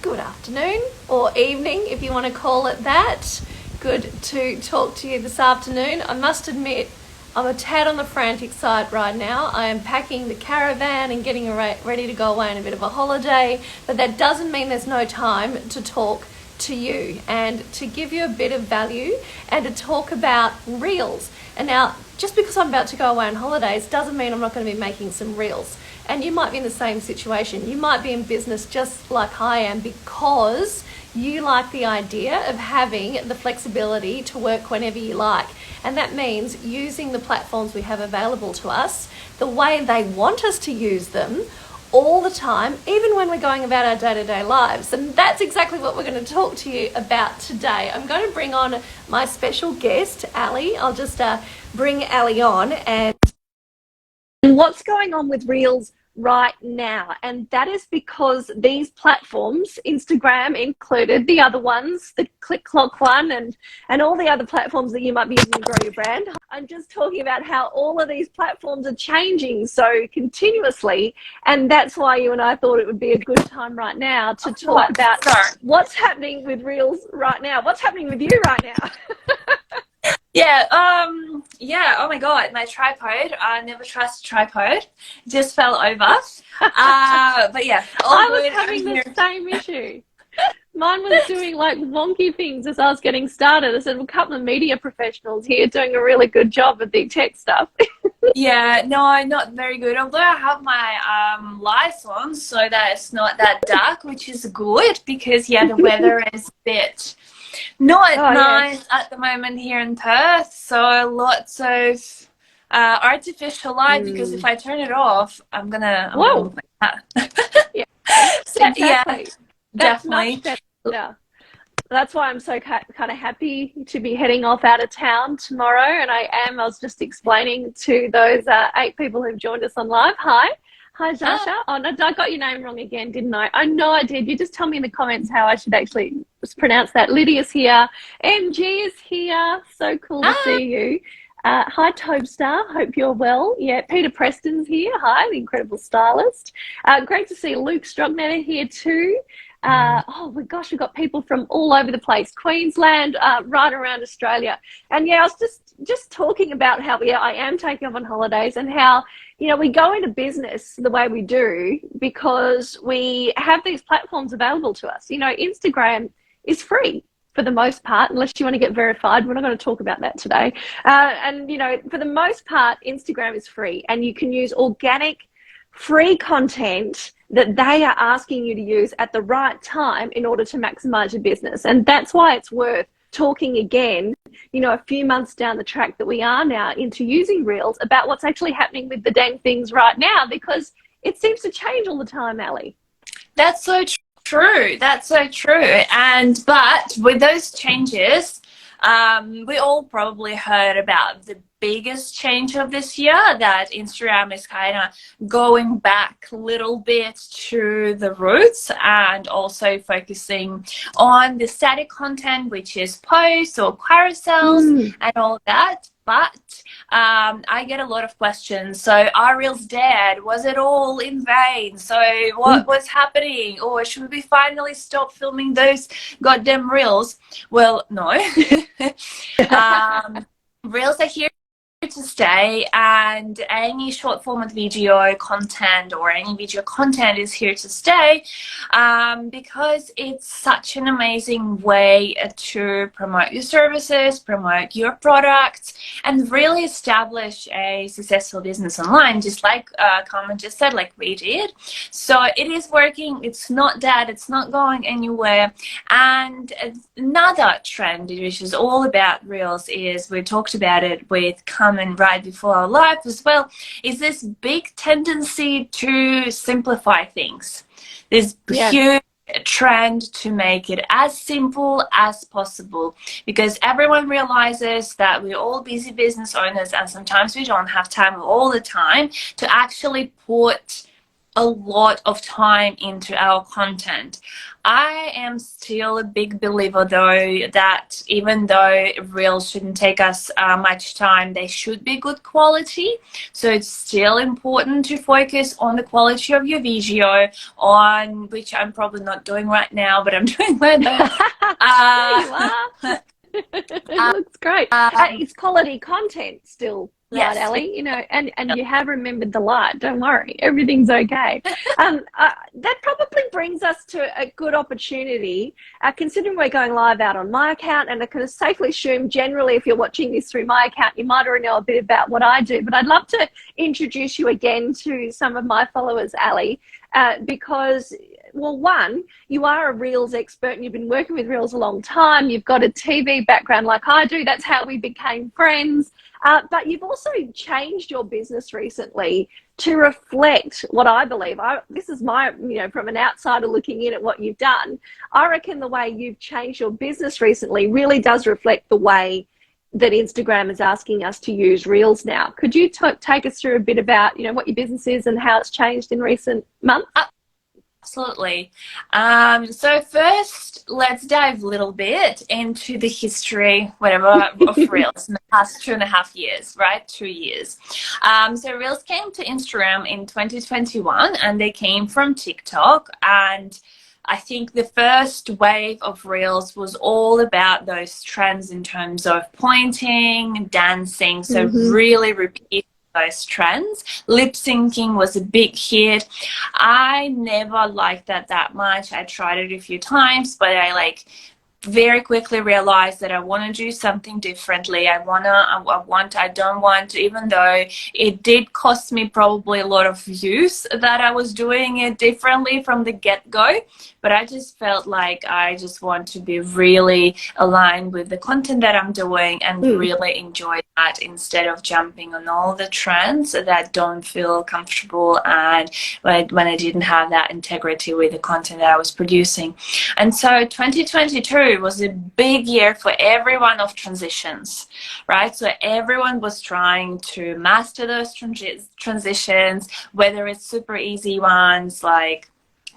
good afternoon, or evening if you want to call it that. Good to talk to you this afternoon. I must admit, I'm a tad on the frantic side right now. I am packing the caravan and getting ready to go away on a bit of a holiday, but that doesn't mean there's no time to talk to you and to give you a bit of value and to talk about reels. And now, just because I'm about to go away on holidays doesn't mean I'm not going to be making some reels. And you might be in the same situation. You might be in business just like I am because you like the idea of having the flexibility to work whenever you like. And that means using the platforms we have available to us the way they want us to use them all the time, even when we're going about our day-to-day lives. And that's exactly what we're going to talk to you about today. I'm going to bring on my special guest, Ali. I'll just bring Ali on. And what's going on with Reels right now? And that is because these platforms, Instagram included, the other ones, the Click Clock one and all the other platforms that you might be using to grow your brand. I'm just talking about how all of these platforms are changing so continuously, and that's why you and I thought it would be a good time right now to talk about what's happening with Reels right now. What's happening with you right now? Yeah, oh my God, my tripod, I never trust a tripod, just fell over. But yeah, I was having the same issue. Mine was doing like wonky things as I was getting started. I said, well, a couple of media professionals here doing a really good job of the tech stuff. Yeah, no, not very good. Although I have my lights on so that it's not that dark, which is good because, yeah, the weather is a bit not nice at the moment here in Perth. So lots of artificial light because if I turn it off, I'm gonna look like that. Yeah, So, exactly. Yeah, That's definitely. much better. That's why I'm so kind of happy to be heading off out of town tomorrow. And I was just explaining to those 8 people who've joined us on live. Hi, Zasha. Oh, no, I got your name wrong again, didn't I? I know I did. You just tell me in the comments how I should actually pronounce that. Lydia's here. MG is here. So cool to see you. Hi, Tobestar. Hope you're well. Yeah, Peter Preston's here. Hi, the incredible stylist. Great to see Luke Strognetter here too. Oh my gosh, we've got people from all over the place, Queensland, right around Australia. And yeah, I was just talking about how I am taking off on holidays and how, we go into business the way we do because we have these platforms available to us. Instagram is free for the most part, unless you want to get verified. We're not going to talk about that today. And for the most part, Instagram is free and you can use organic free content that they are asking you to use at the right time in order to maximize your business. And that's why it's worth talking again, a few months down the track that we are now into using Reels about what's actually happening with the dang things right now, because it seems to change all the time, Ali. That's so true. That's so true. But with those changes, we all probably heard about the biggest change of this year, that Instagram is kind of going back a little bit to the roots and also focusing on the static content, which is posts or carousels and all that. But I get a lot of questions. So are Reels dead? Was it all in vain? So what was happening? Or should we finally stop filming those goddamn Reels? Well, no. Reels are here to stay, and any short format video content or any video content is here to stay because it's such an amazing way to promote your services, promote your products, and really establish a successful business online, just like Carmen just said, like we did. So it is working. It's not dead. It's not going anywhere. And another trend, which is all about Reels, is we talked about it with Carmen right before our live as well, is this big tendency to simplify things. This huge trend to make it as simple as possible, because everyone realizes that we're all busy business owners and sometimes we don't have time all the time to actually put a lot of time into our content. I am still a big believer, though, that even though reels shouldn't take us much time, they should be good quality. So it's still important to focus on the quality of your video, on which I'm probably not doing right now, but I'm doing my best. There you are. It looks great. Um, It's quality content still, right, yes. Ali? You know, and you have remembered the light. Don't worry, everything's okay. That probably brings us to a good opportunity, considering we're going live out on my account, and I can safely assume generally if you're watching this through my account, you might already know a bit about what I do, but I'd love to introduce you again to some of my followers, Ali, because, well, one, you are a Reels expert and you've been working with Reels a long time. You've got a TV background like I do. That's how we became friends. But you've also changed your business recently to reflect what I believe. This is my, from an outsider looking in at what you've done. I reckon the way you've changed your business recently really does reflect the way that Instagram is asking us to use Reels now. Could you take us through a bit about, what your business is and how it's changed in recent months? Absolutely. So first, let's dive a little bit into the history, of Reels in the past 2.5 years, right? 2 years. So Reels came to Instagram in 2021, and they came from TikTok. And I think the first wave of Reels was all about those trends in terms of pointing, dancing. So really repeat those trends. Lip syncing was a big hit. I never liked that much. I tried it a few times, but I very quickly realized that I want to do something differently. I don't want, even though it did cost me probably a lot of views, that I was doing it differently from the get-go. But I just felt like I just want to be really aligned with the content that I'm doing and really enjoy that, instead of jumping on all the trends that don't feel comfortable, and when I didn't have that integrity with the content that I was producing. And so 2022 was a big year for everyone of transitions, right? So everyone was trying to master those transitions, whether it's super easy ones like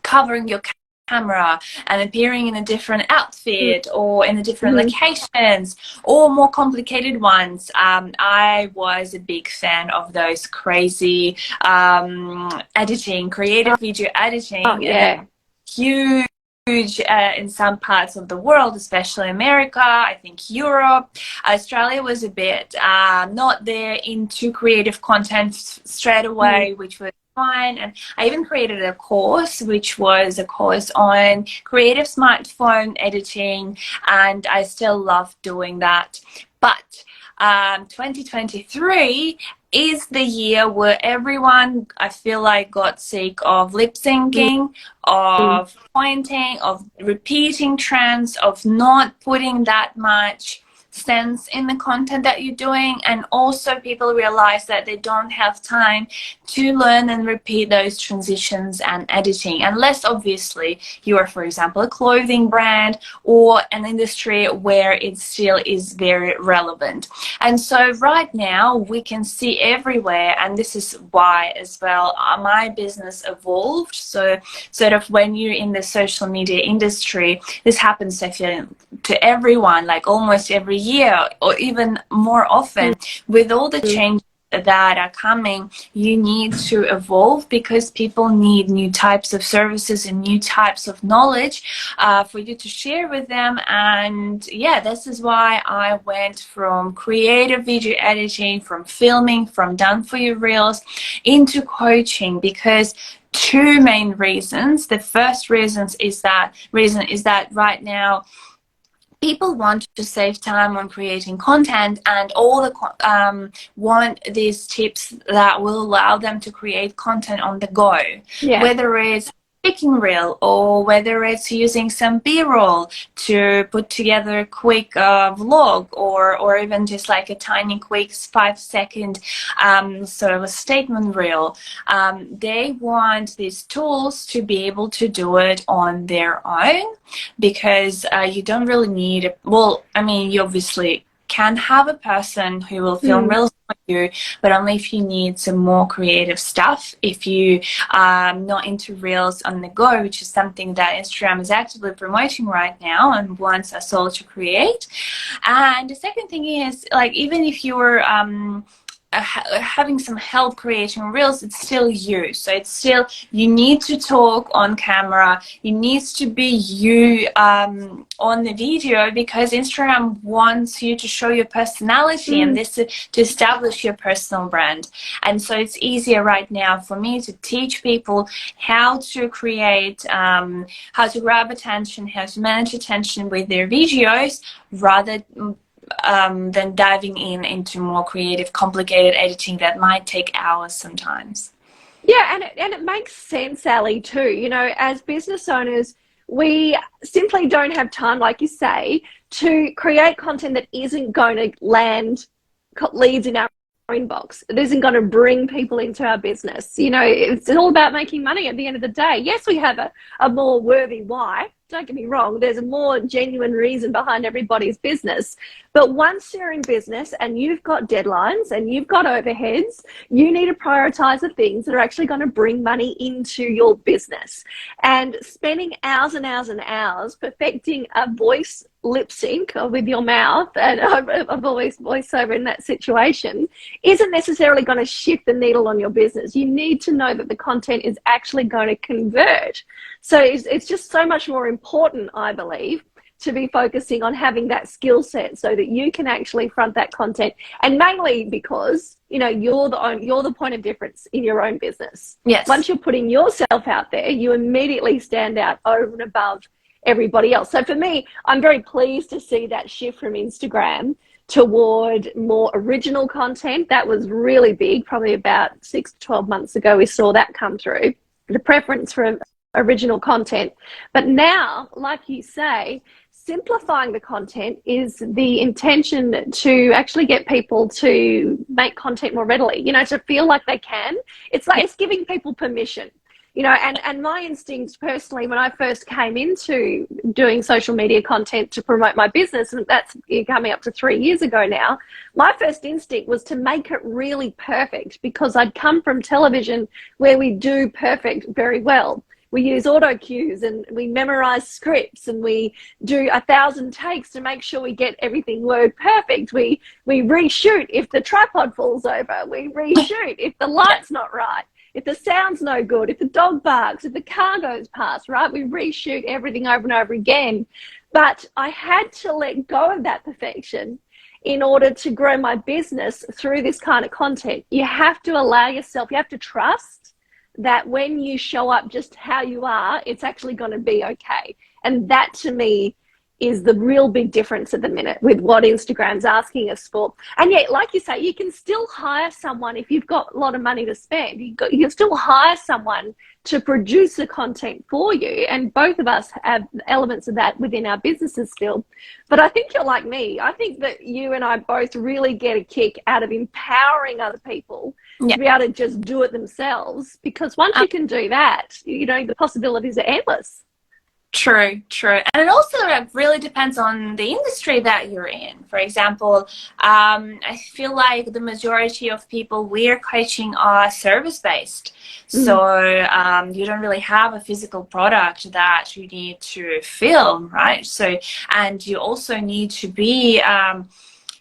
covering your camera and appearing in a different outfit or in a different locations, or more complicated ones. I was a big fan of those crazy editing, creative video editing. Oh, yeah. Huge in some parts of the world, especially America, I think Europe. Australia was a bit not there into creative content straight away, which was fine. And I even created a course, which was a course on creative smartphone editing, and I still love doing that. But 2023 is the year where everyone, I feel like, got sick of lip syncing, of pointing, of repeating trends, of not putting that much sense in the content that you're doing. And also people realize that they don't have time to learn and repeat those transitions and editing, unless obviously you are, for example, a clothing brand or an industry where it still is very relevant. And so right now we can see everywhere, and this is why as well my business evolved. So sort of when you're in the social media industry, this happens, I feel, to everyone, like almost every year or even more often. With all the changes that are coming, you need to evolve, because people need new types of services and new types of knowledge for you to share with them. And yeah, this is why I went from creative video editing, from filming, from done for you reels, into coaching, because two main reasons. The first reason is that right now people want to save time on creating content, and all the want these tips that will allow them to create content on the go. Yeah. Whether it's making reel, or whether it's using some b-roll to put together a quick vlog, or even just like a tiny quick 5-second sort of a statement reel. They want these tools to be able to do it on their own, because you don't really need, well, I mean, you obviously can have a person who will film reels for you, but only if you need some more creative stuff. If you are not into reels on the go, which is something that Instagram is actively promoting right now and wants us all to create. And the second thing is, like, even if you're having some help creating reels, it's still you. So it's still, you need to talk on camera, it needs to be you on the video, because Instagram wants you to show your personality and this to establish your personal brand. And so it's easier right now for me to teach people how to create, how to grab attention, how to manage attention with their videos, rather than diving into more creative, complicated editing that might take hours sometimes. Yeah, and it makes sense, Ali, too. You know, as business owners, we simply don't have time, like you say, to create content that isn't going to land leads in our inbox. It isn't going to bring people into our business. You know, it's all about making money at the end of the day. Yes, we have a more worthy why. Don't get me wrong, there's a more genuine reason behind everybody's business. But once you're in business and you've got deadlines and you've got overheads, you need to prioritize the things that are actually going to bring money into your business. And spending hours and hours and hours perfecting a voice lip sync with your mouth and a voiceover in that situation isn't necessarily going to shift the needle on your business. You need to know that the content is actually going to convert. So it's just so much more important, I believe, to be focusing on having that skill set so that you can actually front that content. And mainly because, you know, you're the point of difference in your own business. Yes. Once you're putting yourself out there, you immediately stand out over and above everybody else. So for me, I'm very pleased to see that shift from Instagram toward more original content. That was really big. Probably about 6 to 12 months ago, we saw that come through, the preference for original content. But now, like you say, simplifying the content is the intention to actually get people to make content more readily, you know, to feel like they can. It's like it's giving people permission. You know, and my instinct personally, when I first came into doing social media content to promote my business, and that's coming up to 3 years ago now, my first instinct was to make it really perfect, because I'd come from television where we do perfect very well. We use auto cues and we memorize scripts and we do 1,000 takes to make sure we get everything word perfect. We reshoot if the tripod falls over. We reshoot if the light's not right. If the sound's no good, if the dog barks, if the car goes past, right? We reshoot everything over and over again. But I had to let go of that perfection in order to grow my business through this kind of content. You have to allow yourself, you have to trust that when you show up just how you are, it's actually going to be okay. And that to me is the real big difference at the minute with what Instagram's asking us for. And yet, like you say, you can still hire someone if you've got a lot of money to spend. You can still hire someone to produce the content for you. And both of us have elements of that within our businesses still. But I think you're like me. I think that you and I both really get a kick out of empowering other people to be able to just do it themselves. Because once you can do that, you know, the possibilities are endless. True. And it also really depends on the industry that you're in. For example, I feel like the majority of people we're coaching are service-based. So you don't really have a physical product that you need to film, right? So, and you also need to be...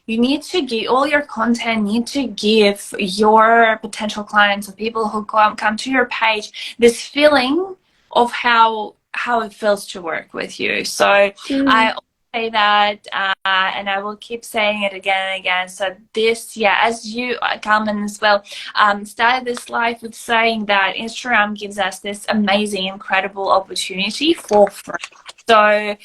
you need to give all your content, need to give your potential clients or people who come to your page this feeling of how it feels to work with you. So I say that, and I will keep saying it again and again. So this, as you, Carmen, as well, started this life with saying that Instagram gives us this amazing, incredible opportunity for free. So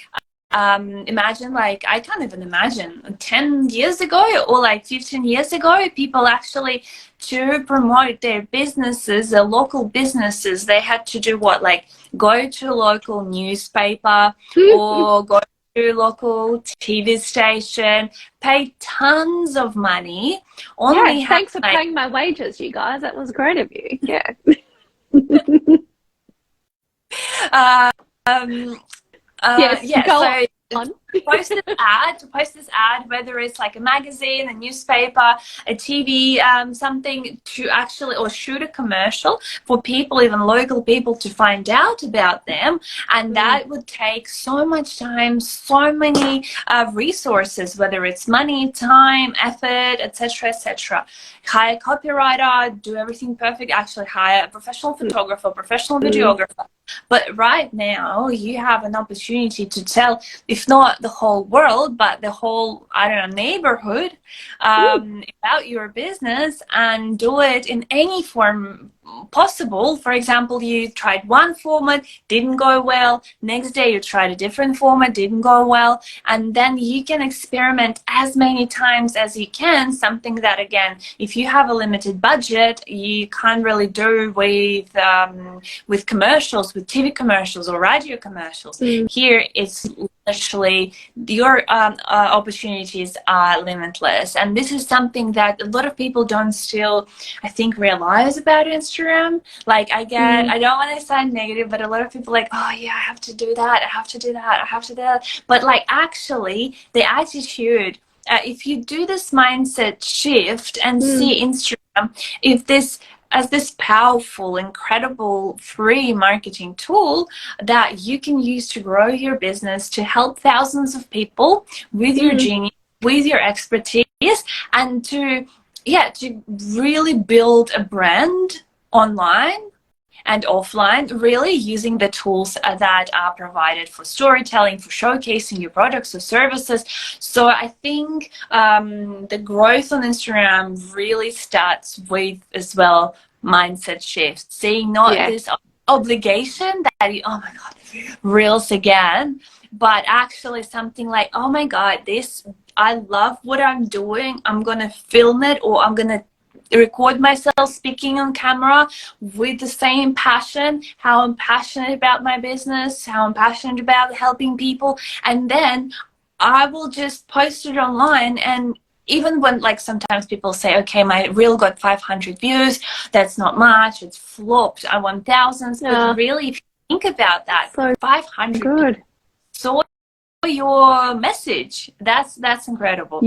imagine, like, I can't even imagine 10 years ago or like 15 years ago, people actually, to promote their businesses, their local businesses, they had to do what? Like go to a local newspaper or go to a local TV station, pay tons of money. Thanks for paying my wages, you guys. That was great of you. Yeah. Go on. to post this ad, whether it's like a magazine, a newspaper, a TV, something to actually, or shoot a commercial for people, even local people, to find out about them. And that would take so much time, so many resources, whether it's money, time, effort, etc., etc. Hire a copywriter, do everything perfect, actually hire a professional photographer, professional videographer. But right now, you have an opportunity to tell, if not the whole world, but the whole, I don't know, neighborhood about your business, and do it in any form possible. For example, you tried one format, didn't go well. Next day, you tried a different format, didn't go well. And then you can experiment as many times as you can, something that, again, if you have a limited budget, you can't really do with commercials, with TV commercials or radio commercials. Here, it's literally your opportunities are limitless. And this is something that a lot of people don't still, I think, realize about Instagram. Like, I don't want to sound negative, but a lot of people like, oh yeah, I have to do that, I have to do that, I have to do that. But like, actually, the attitude, if you do this mindset shift and see Instagram as this powerful, incredible, free marketing tool that you can use to grow your business, to help thousands of people with your genius, with your expertise, and to really build a brand online and offline, really using the tools that are provided for storytelling, for showcasing your products or services. So I think the growth on Instagram really starts with, as well, mindset shift, seeing not this obligation that you, oh my God, reels again, but actually something like, oh my God, I love what I'm doing. I'm going to film it, or I'm going to record myself speaking on camera with the same passion, how I'm passionate about my business, how I'm passionate about helping people. And then I will just post it online. And even when, like, sometimes people say, okay, my reel got 500 views, that's not much, it's flopped, I want thousands. But really, if you think about that, so 500 saw your message. That's incredible.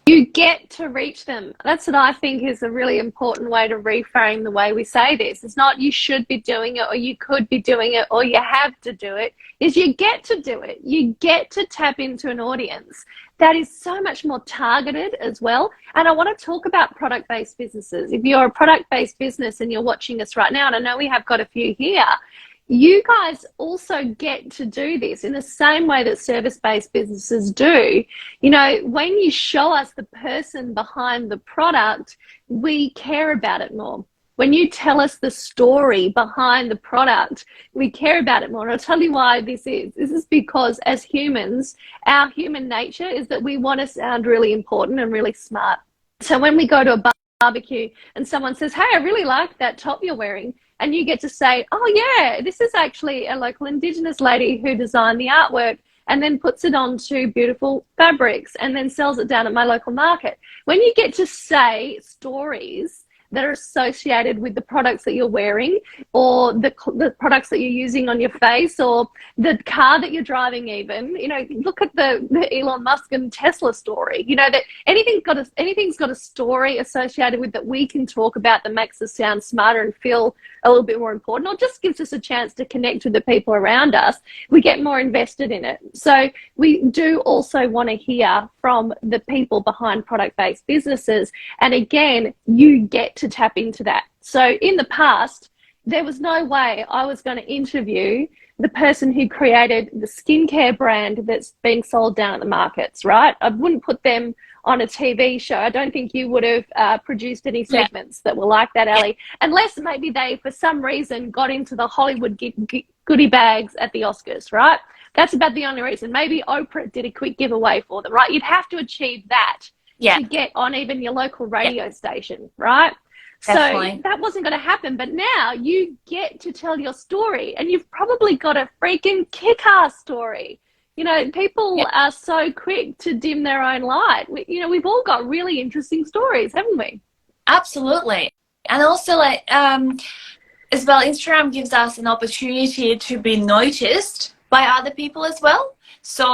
You get to reach them. That's what I think is a really important way to reframe the way we say this. It's not you should be doing it, or you could be doing it, or you have to do it. Is you get to do it. You get to tap into an audience that is so much more targeted as well. And I want to talk about product-based businesses. If you're a product-based business and you're watching us right now, and I know we have got a few here, you guys also get to do this in the same way that service-based businesses do. You know, when you show us the person behind the product, we care about it more. When you tell us the story behind the product, we care about it more. And I'll tell you why this is. This is because as humans, our human nature is that we want to sound really important and really smart. So when we go to a barbecue and someone says, hey, I really like that top you're wearing, and you get to say, oh yeah, this is actually a local Indigenous lady who designed the artwork and then puts it onto beautiful fabrics and then sells it down at my local market. When you get to say stories that are associated with the products that you're wearing, or the products that you're using on your face, or the car that you're driving even, you know, look at the Elon Musk and Tesla story, you know, that anything's got a story associated with that we can talk about that makes us sound smarter and feel a little bit more important, or just gives us a chance to connect with the people around us. We get more invested in it. So we do also want to hear from the people behind product-based businesses. And again, you get to tap into that. So in the past, there was no way I was going to interview the person who created the skincare brand that's being sold down at the markets, right? I wouldn't put them on a TV show. I don't think you would have produced any segments that were like that, Ali, unless maybe they, for some reason, got into the Hollywood goodie bags at the Oscars, right? That's about the only reason. Maybe Oprah did a quick giveaway for them, right? You'd have to achieve that to get on even your local radio station, right? Definitely. So that wasn't going to happen. But now you get to tell your story, and you've probably got a freaking kick-ass story. You know, people are so quick to dim their own light. We've all got really interesting stories, haven't we? Absolutely. And also, like, as well, Instagram gives us an opportunity to be noticed by other people as well. So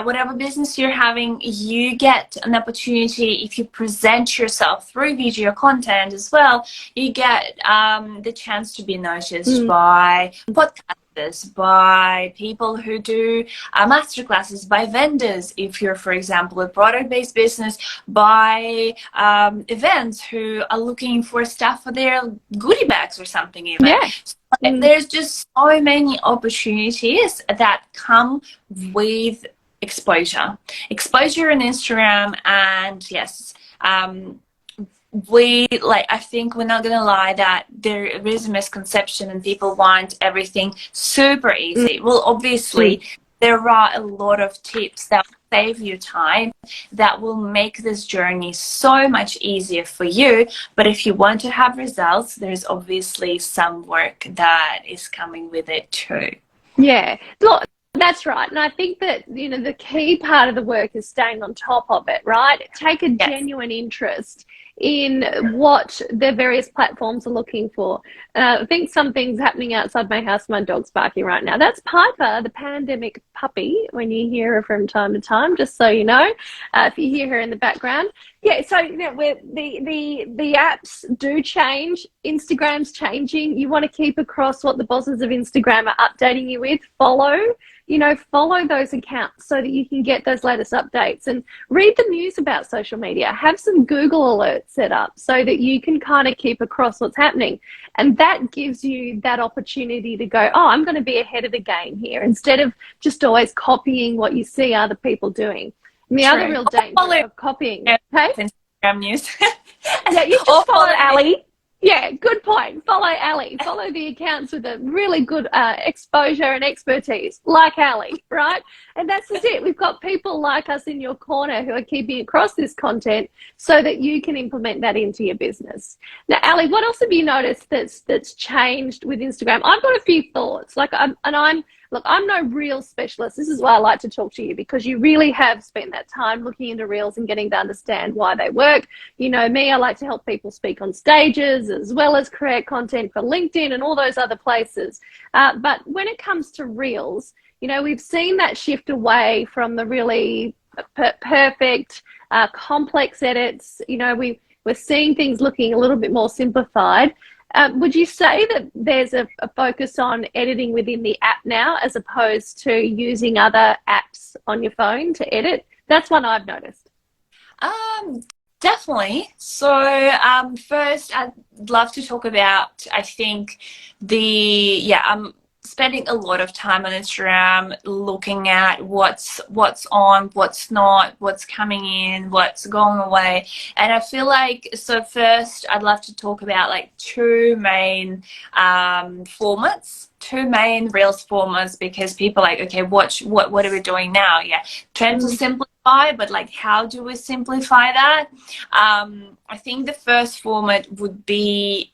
whatever business you're having, you get an opportunity. If you present yourself through video content as well, you get the chance to be noticed by podcasters, by people who do masterclasses, by vendors, if you're, for example, a product-based business, by events who are looking for stuff for their goodie bags or something even. Yeah. There's just so many opportunities that come with exposure on Instagram. And yes, I think we're not gonna lie that there is a misconception and people want everything super easy. Well, obviously there are a lot of tips that save you time, that will make this journey so much easier for you. But if you want to have results, there's obviously some work that is coming with it too. Yeah, look, that's right. And I think that, you know, the key part of the work is staying on top of it, right? Take a genuine interest in what the various platforms are looking for. I think something's happening outside my house. My dog's barking right now. That's Piper, the pandemic puppy, when you hear her from time to time, just so you know, if you hear her in the background. Yeah, so you know, the apps do change. Instagram's changing. You want to keep across what the bosses of Instagram are updating you with. Follow those accounts so that you can get those latest updates, and read the news about social media. Have some Google alerts set up so that you can kind of keep across what's happening. And that gives you that opportunity to go, oh, I'm going to be ahead of the game here, instead of just always copying what you see other people doing. And the other real danger of copying, Instagram news. Yeah, you just follow Ali. Yeah, good point. Follow Ali. Follow the accounts with a really good exposure and expertise, like Ali, right? And that's just it. We've got people like us in your corner who are keeping across this content so that you can implement that into your business. Now, Ali, what else have you noticed that's changed with Instagram? I've got a few thoughts. I'm no Reels specialist. This is why I like to talk to you, because you really have spent that time looking into Reels and getting to understand why they work. You know me, I like to help people speak on stages as well as create content for LinkedIn and all those other places. But when it comes to Reels, you know, we've seen that shift away from the really perfect, complex edits. You know, we're seeing things looking a little bit more simplified. Would you say that there's a focus on editing within the app now, as opposed to using other apps on your phone to edit? That's one I've noticed. Definitely. So first, I'd love to talk about, I think, I'm spending a lot of time on Instagram looking at what's on, what's not, what's coming in, what's going away. And I feel like, so first I'd love to talk about like two main formats, two main Reels formats, because people are like, okay, what are we doing now? Yeah, trying to simplify, but like, how do we simplify that? I think the first format would be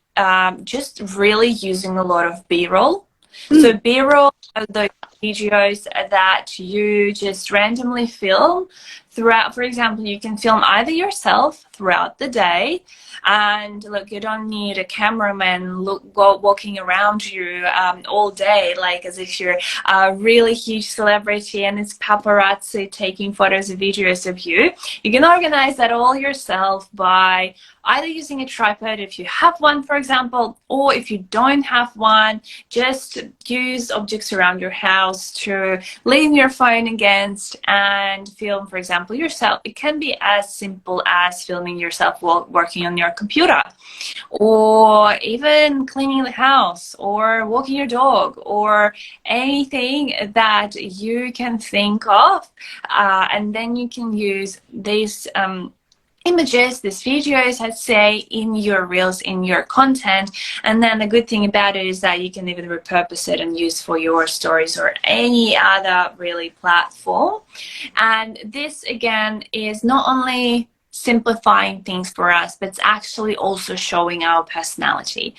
just really using a lot of B-roll. So B-roll are those videos that you just randomly film throughout. For example, you can film either yourself throughout the day, and look, you don't need a cameraman walking around you all day, like as if you're a really huge celebrity and it's paparazzi taking photos and videos of you. You can organize that all yourself by either using a tripod if you have one, for example, or if you don't have one, just use objects around your house to lean your phone against and film, for example, yourself. It can be as simple as filming yourself while working on your computer, or even cleaning the house, or walking your dog, or anything that you can think of. And then you can use these images, these videos, I'd say, in your Reels, in your content. And then the good thing about it is that you can even repurpose it and use for your stories or any other really platform. And this again is not only simplifying things for us, but it's actually also showing our personality,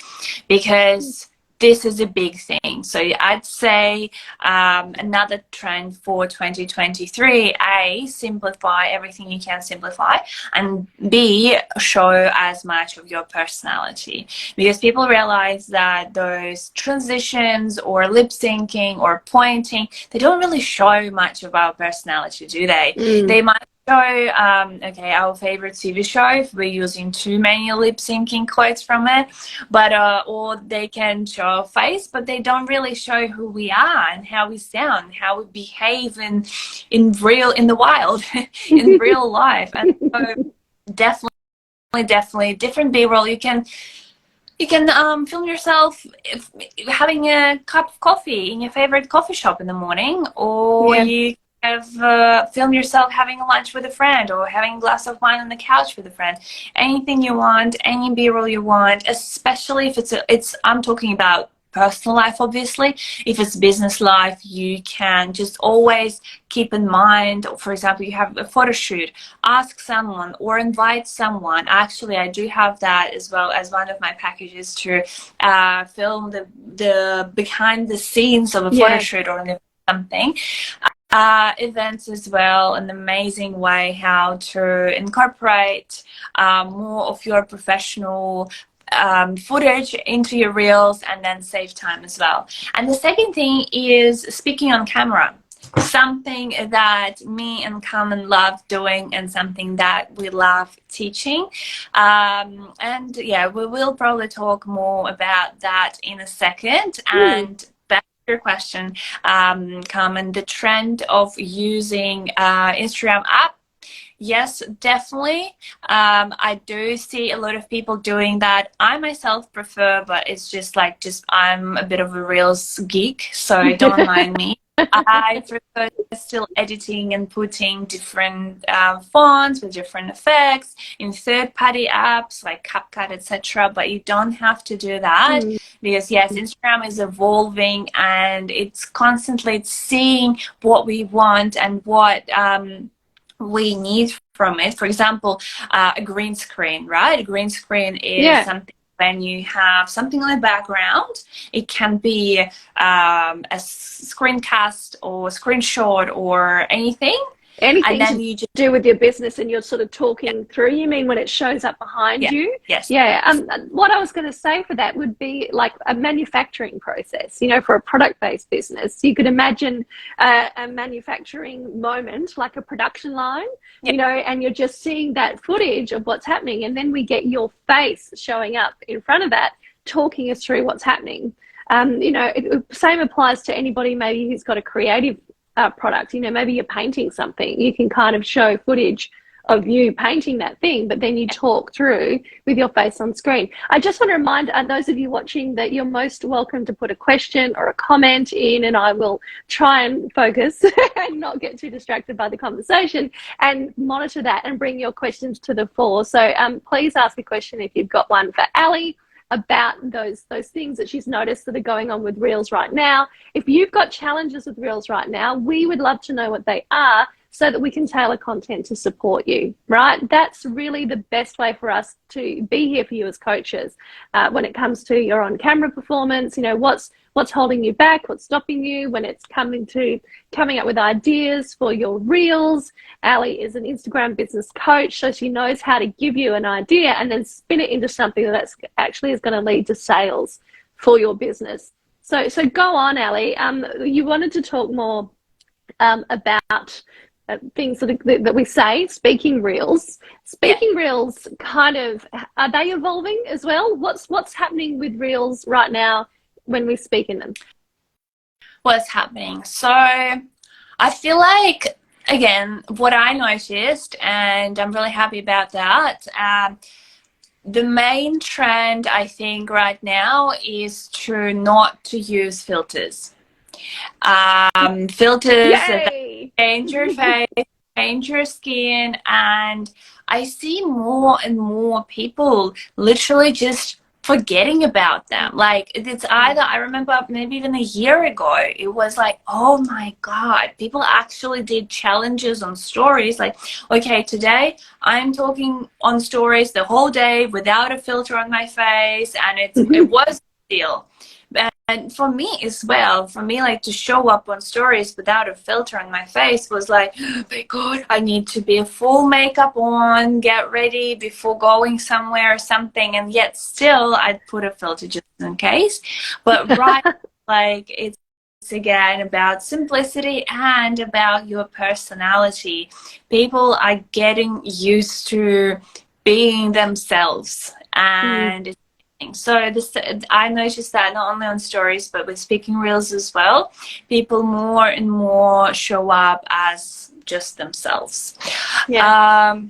because this is a big thing. So I'd say another trend for 2023, A, simplify everything you can simplify, and B, show as much of your personality. Because people realize that those transitions or lip syncing or pointing, they don't really show much of our personality, do they? They might show, okay, our favorite TV show if we're using too many lip syncing quotes from it, but or they can show our face, but they don't really show who we are and how we sound, how we behave in the wild, in real life. And so definitely different B-roll. You can film yourself having a cup of coffee in your favorite coffee shop in the morning, or you film yourself having a lunch with a friend, or having a glass of wine on the couch with a friend. Anything you want, any B-roll you want, especially if it's I'm talking about personal life, obviously. If it's business life, you can just always keep in mind, for example, you have a photo shoot, ask someone or invite someone. Actually, I do have that as well as one of my packages to film the behind the scenes of a photo shoot or something. Events as well, an amazing way how to incorporate more of your professional footage into your reels and then save time as well. And the second thing is speaking on camera. Something that me and Carmen love doing and something that we love teaching. And yeah, we will probably talk more about that in a second. And back to your question, Carmen, the trend of using Instagram app. Yes, definitely. I do see a lot of people doing that. I myself prefer, but it's just I'm a bit of a Reels geek, so don't mind me. I prefer still editing and putting different fonts with different effects in third-party apps like CapCut, etc. But you don't have to do that because yes, Instagram is evolving and it's constantly seeing what we want and what we need from it. For example, a green screen, right? A green screen is something when you have something on the background. It can be a screencast or screenshot or anything. Anything to do with your business and you're sort of talking through. You mean when it shows up behind you? Yes. Yeah. What I was going to say for that would be like a manufacturing process, for a product-based business. You could imagine a manufacturing moment, like a production line, and you're just seeing that footage of what's happening. And then we get your face showing up in front of that, talking us through what's happening. Same applies to anybody maybe who's got a creative product. Maybe you're painting something. You can kind of show footage of you painting that thing, but then you talk through with your face on screen. I just want to remind those of you watching that you're most welcome to put a question or a comment in, and I will try and focus and not get too distracted by the conversation and monitor that and bring your questions to the fore. So please ask a question if you've got one for Ali about those things that she's noticed that are going on with Reels right now. If you've got challenges with Reels right now, we would love to know what they are so that we can tailor content to support you, right? That's really the best way for us to be here for you as coaches when it comes to your on-camera performance. What's holding you back, what's stopping you when it's coming up with ideas for your Reels. Ali is an Instagram business coach, so she knows how to give you an idea and then spin it into something that's actually is going to lead to sales for your business. So go on, Ali. You wanted to talk more about things that we say, speaking Reels. Reels, kind of, are they evolving as well? What's happening with Reels right now when we speak in them? What's happening? So I feel like, again, what I noticed, and I'm really happy about that, the main trend I think right now is not to use filters. Filters that change your face, change your skin, and I see more and more people literally just forgetting about them. Like, it's either, I remember maybe even a year ago, it was like, oh my God, people actually did challenges on stories. Like, okay, today I'm talking on stories the whole day without a filter on my face, and it was a deal. and for me as well, for me, like, to show up on stories without a filter on my face was like, oh my God, I need to be full makeup on, get ready before going somewhere or something. And yet still I'd put a filter just in case. But right, like, it's again about simplicity and about your personality. People are getting used to being themselves, and so this, I noticed that not only on stories, but with speaking reels as well, people more and more show up as just themselves. Yeah.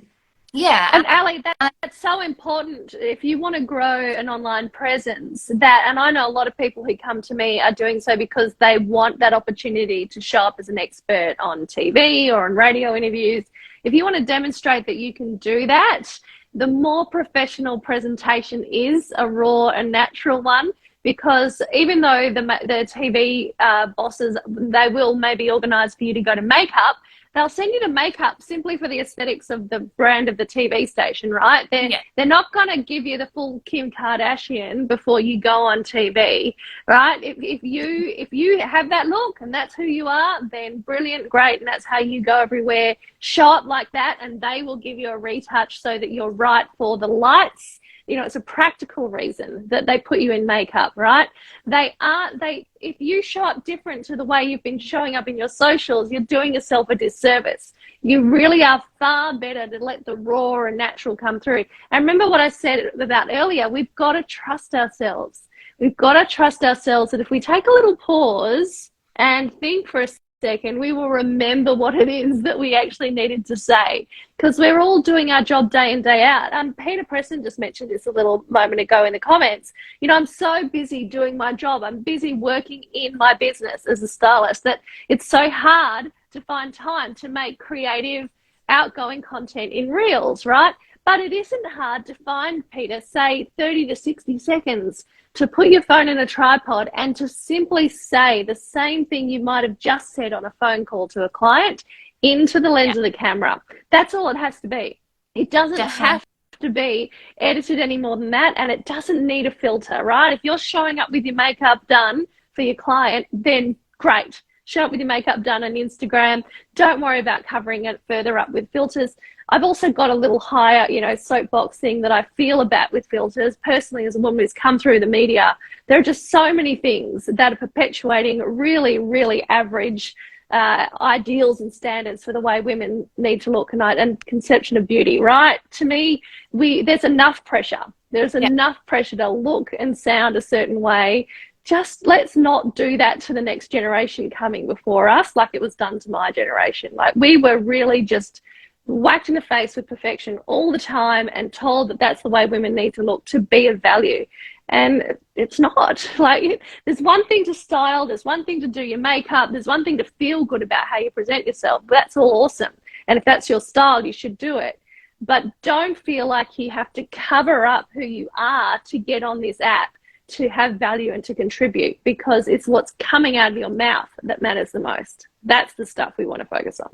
Yeah. And Ali, that's so important if you want to grow an online presence. That, and I know a lot of people who come to me are doing so because they want that opportunity to show up as an expert on TV or on radio interviews. If you want to demonstrate that you can do that, the more professional presentation is a raw and natural one, because even though the TV bosses, they will maybe organize for you to go to makeup, they'll send you to makeup simply for the aesthetics of the brand of the TV station, right? They're not going to give you the full Kim Kardashian before you go on TV, right? If you have that look and that's who you are, then brilliant, great, and that's how you go everywhere. Show up like that, and they will give you a retouch so that you're right for the lights. You know, it's a practical reason that they put you in makeup, right? If you show up different to the way you've been showing up in your socials, you're doing yourself a disservice. You really are far better to let the raw and natural come through. And remember what I said about earlier, we've got to trust ourselves. We've got to trust ourselves that if we take a little pause and think for a second, we will remember what it is that we actually needed to say, because we're all doing our job day in, day out. Peter Preston just mentioned this a little moment ago in the comments. You know, I'm so busy doing my job. I'm busy working in my business as a stylist that it's so hard to find time to make creative, outgoing content in reels, right? But it isn't hard to find, Peter, say 30 to 60 seconds to put your phone in a tripod and to simply say the same thing you might have just said on a phone call to a client into the lens of the camera. That's all it has to be. It doesn't have to be edited any more than that, and it doesn't need a filter, right? If you're showing up with your makeup done for your client, then great. Show up with your makeup done on Instagram. Don't worry about covering it further up with filters. I've also got a little higher, soapbox thing that I feel about with filters. Personally, as a woman who's come through the media, there are just so many things that are perpetuating really, really average ideals and standards for the way women need to look and conception of beauty, right? To me, there's enough pressure. There's enough pressure to look and sound a certain way. Just let's not do that to the next generation coming before us like it was done to my generation. Like, we were really just whacked in the face with perfection all the time and told that that's the way women need to look to be of value. And it's not. Like, there's one thing to style, there's one thing to do your makeup, there's one thing to feel good about how you present yourself. That's all awesome. And if that's your style, you should do it. But don't feel like you have to cover up who you are to get on this app, to have value and to contribute, because it's what's coming out of your mouth that matters the most. That's the stuff we want to focus on.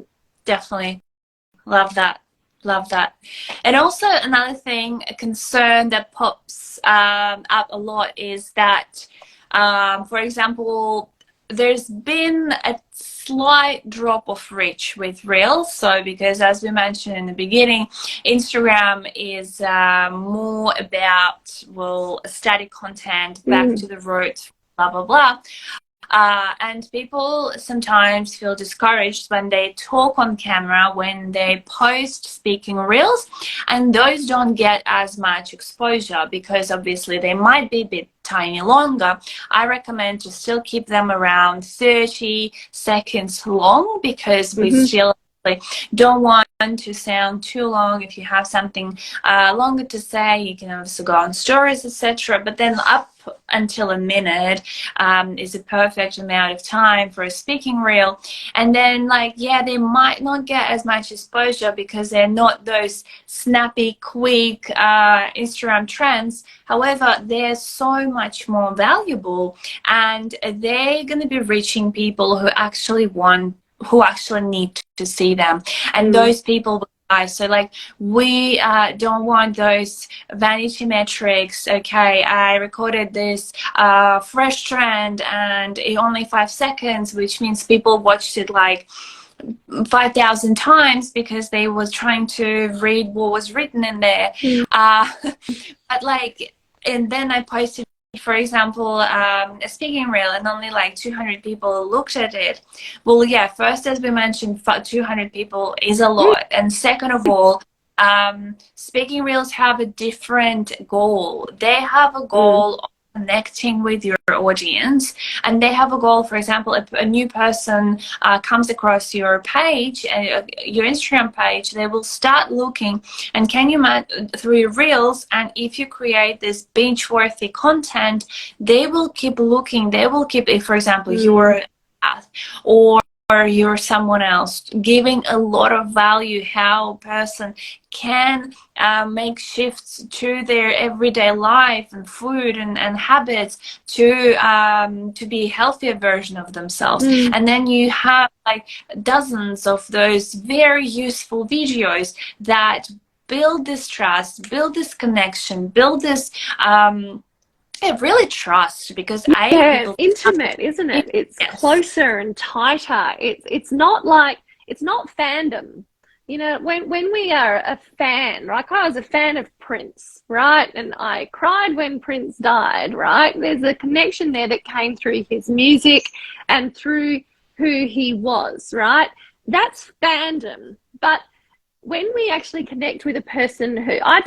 Definitely. Love that. Love that. And also another thing, a concern that pops up a lot is that, for example, there's been a slight drop of reach with Reels. So because, as we mentioned in the beginning, Instagram is more about, well, static content, back to the roots, blah, blah, blah. And people sometimes feel discouraged when they talk on camera, when they post speaking reels, and those don't get as much exposure because obviously they might be a bit tiny longer. I recommend to still keep them around 30 seconds long, because we still don't want to sound too long. If you have something longer to say, you can also go on stories, etc. But then up until a minute is a perfect amount of time for a speaking reel. And then, they might not get as much exposure because they're not those snappy, quick Instagram trends. However, they're so much more valuable, and they're going to be reaching people who actually need to see them, and those people will So like we don't want those vanity metrics. Okay, I recorded this fresh trend and it only 5 seconds, which means people watched it like 5,000 times because they was trying to read what was written in there. But like, and then I posted, for example, a speaking reel, and only like 200 people looked at it. Well, yeah, first, as we mentioned, 200 people is a lot. And second of all, speaking reels have a different goal. They have a goal of connecting with your audience, and they have a goal. For example, if a new person comes across your page, your Instagram page, they will start looking, and can you through your reels, and if you create this binge-worthy content, they will keep looking. They will keep, if for example you're or you're someone else giving a lot of value, how a person can make shifts to their everyday life and food and habits to be a healthier version of themselves. And then you have like dozens of those very useful videos that build this trust, build this connection, build this really trust, because Yeah, intimate, isn't it? It's closer and tighter. It's not like, it's not fandom. You know, when we are a fan, like I was a fan of Prince, right? And I cried when Prince died, right? There's a connection there that came through his music and through who he was, right? That's fandom. But when we actually connect with a person who I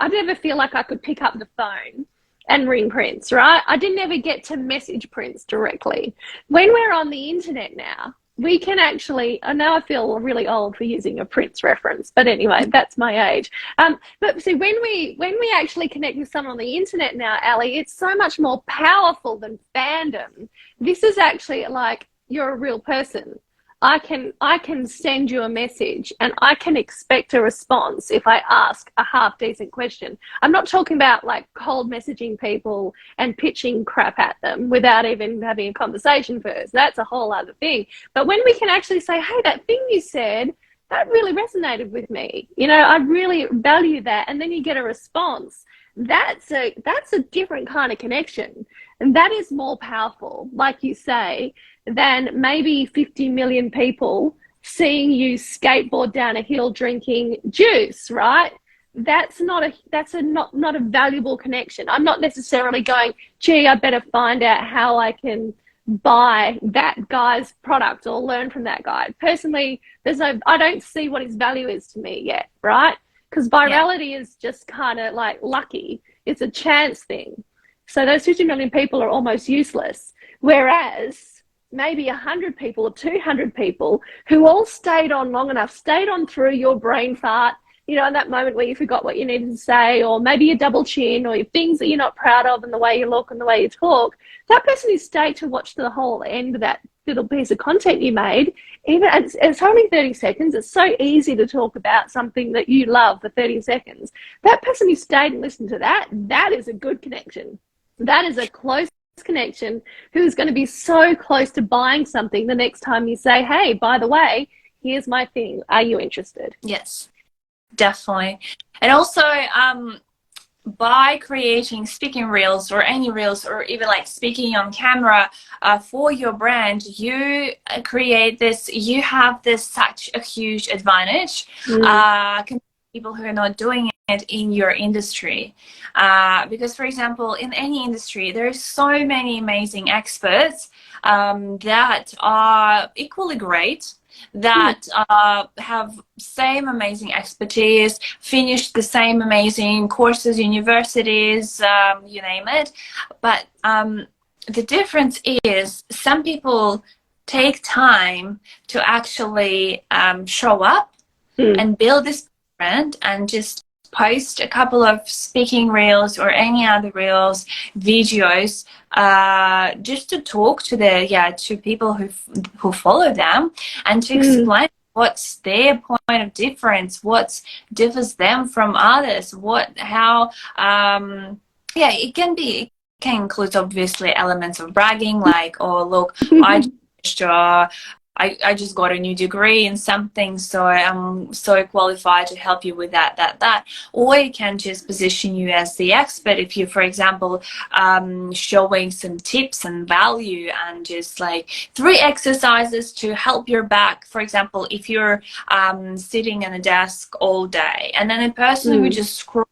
never feel like I could pick up the phone and ring Prince, right? I didn't ever get to message Prince directly. When we're on the internet now, we can actually, I know I feel really old for using a Prince reference, but anyway, that's my age. But see, when we actually connect with someone on the internet now, Ali, it's so much more powerful than fandom. This is actually like, you're a real person. I can send you a message and I can expect a response if I ask a half decent question. I'm not talking about like cold messaging people and pitching crap at them without even having a conversation first. That's a whole other thing. But when we can actually say, hey, that thing you said, that really resonated with me. You know, I really value that. And then you get a response. That's a different kind of connection. And that is more powerful, like you say, than maybe 50 million people seeing you skateboard down a hill drinking juice, right? That's not a valuable connection. I'm not necessarily going, gee, I better find out how I can buy that guy's product or learn from that guy. Personally, I don't see what his value is to me yet, right? Because virality is just kind of like lucky. It's a chance thing. So those 50 million people are almost useless. Whereas maybe 100 people or 200 people who all stayed on long enough, stayed on through your brain fart, you know, in that moment where you forgot what you needed to say, or maybe your double chin, or your things that you're not proud of and the way you look and the way you talk, that person who stayed to watch the whole end of that little piece of content you made, even it's only 30 seconds, it's so easy to talk about something that you love for 30 seconds. That person who stayed and listened to that is a good connection. That is a close connection who's going to be so close to buying something the next time you say, hey, by the way, here's my thing. Are you interested? Yes, definitely. And also, by creating speaking reels or any reels, or even like speaking on camera for your brand, you have this such a huge advantage compared to people who are not doing it in your industry. Because, for example, in any industry, there are so many amazing experts that are equally great, that have same amazing expertise, finished the same amazing courses, universities, you name it. But the difference is some people take time to actually show up and build this brand and just post a couple of speaking reels or any other reels, videos, just to talk to people who follow them, and to explain what's their point of difference, what differs them from others, it can include obviously elements of bragging, like, oh look, I just I just got a new degree in something, so I'm so qualified to help you with that. Or it can just position you as the expert if you, for example, showing some tips and value and just like 3 exercises to help your back. For example, if you're sitting at a desk all day, and then a person who just scrolls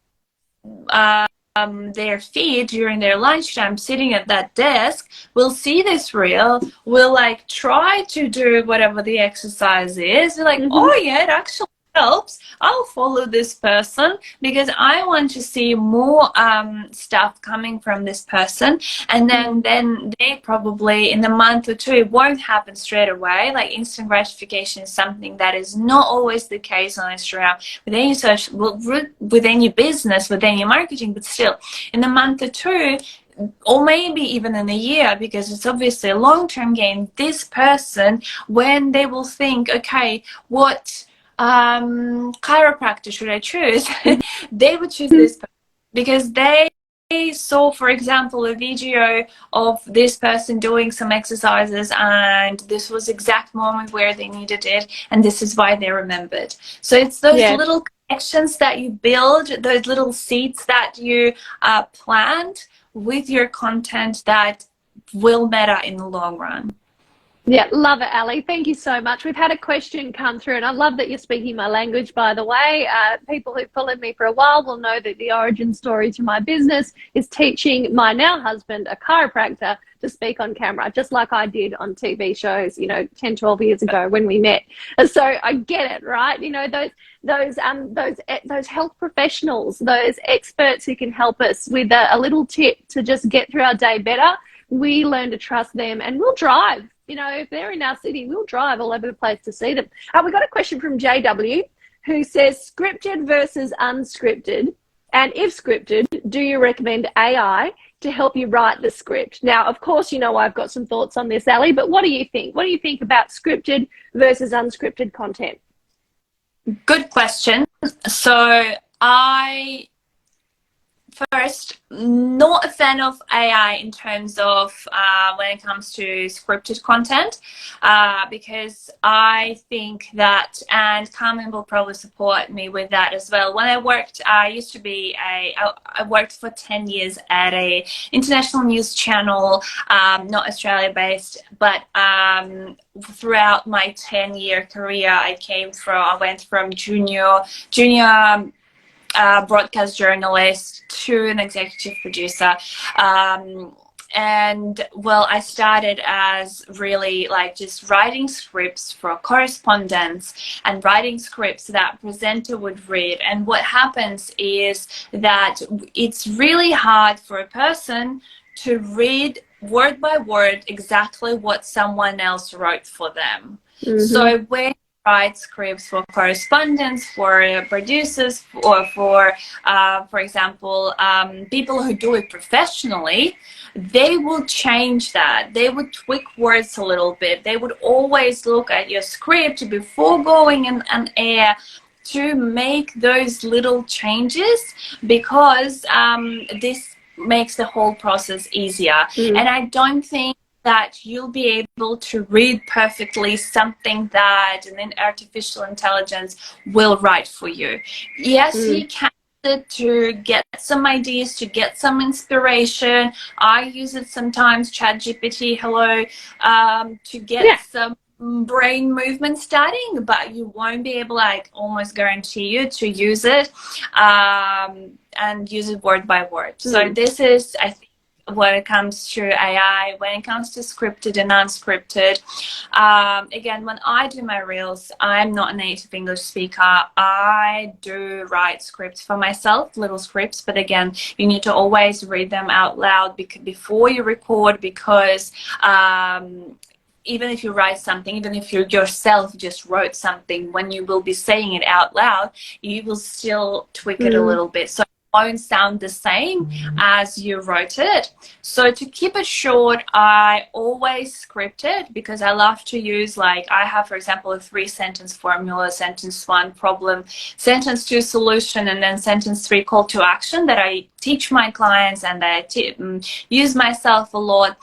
their feed during their lunchtime sitting at that desk will see this reel, will like try to do whatever the exercise is. They're like, oh yeah, it actually helps. I'll follow this person because I want to see more stuff coming from this person. And then they probably in a month or 2, it won't happen straight away. Like instant gratification is something that is not always the case on Instagram within your social, within your business, within your marketing, but still in a month or 2, or maybe even in a year, because it's obviously a long-term game, this person, when they will think, okay, what chiropractor should I choose? They would choose this person because they saw, for example, a video of this person doing some exercises, and this was the exact moment where they needed it, and this is why they remembered. So it's those little connections that you build, those little seeds that you plant with your content that will matter in the long run. Yeah, love it, Ali. Thank you so much. We've had a question come through, and I love that you're speaking my language, by the way. People who've followed me for a while will know that the origin story to my business is teaching my now husband, a chiropractor, to speak on camera, just like I did on TV shows, 10, 12 years ago when we met. And so I get it, right? Those health professionals, those experts who can help us with a little tip to just get through our day better, we learn to trust them, and we'll drive. If they're in our city, we'll drive all over the place to see them. We got a question from JW who says, scripted versus unscripted, and if scripted, do you recommend AI to help you write the script? Now, of course, I've got some thoughts on this, Ali, but what do you think? What do you think about scripted versus unscripted content? Good question. So first, not a fan of AI in terms of when it comes to scripted content, because I think that, and Carmen will probably support me with that as well. When I worked, I worked for 10 years at a international news channel, not Australia based, but throughout my 10-year career, I went from junior broadcast journalist to an executive producer. And I started as really like just writing scripts for correspondence and writing scripts that presenter would read. And what happens is that it's really hard for a person to read word by word exactly what someone else wrote for them. So when write scripts for correspondence, for producers, or for example, people who do it professionally, they will change that. They would tweak words a little bit. They would always look at your script before going on air to make those little changes, because this makes the whole process easier. And I don't think that you'll be able to read perfectly something that an artificial intelligence will write for you. Yes, you can use it to get some ideas, to get some inspiration. I use it sometimes, ChatGPT, to get some brain movement starting, but you won't be able, almost guarantee you, to use it and use it word by word. So this is, I think, when it comes to AI, when it comes to scripted and unscripted. Again, when I do my reels, I'm not a native English speaker. I do write scripts for myself, little scripts, but again, you need to always read them out loud before you record, because even if you write something, even if you yourself just wrote something, when you will be saying it out loud, you will still tweak it a little bit. So won't sound the same as you wrote it. So to keep it short, I always script it, because I love to use, I have, for example, a 3-sentence formula: sentence 1 problem, sentence 2 solution, and then sentence 3 call to action, that I teach my clients and that I use myself a lot.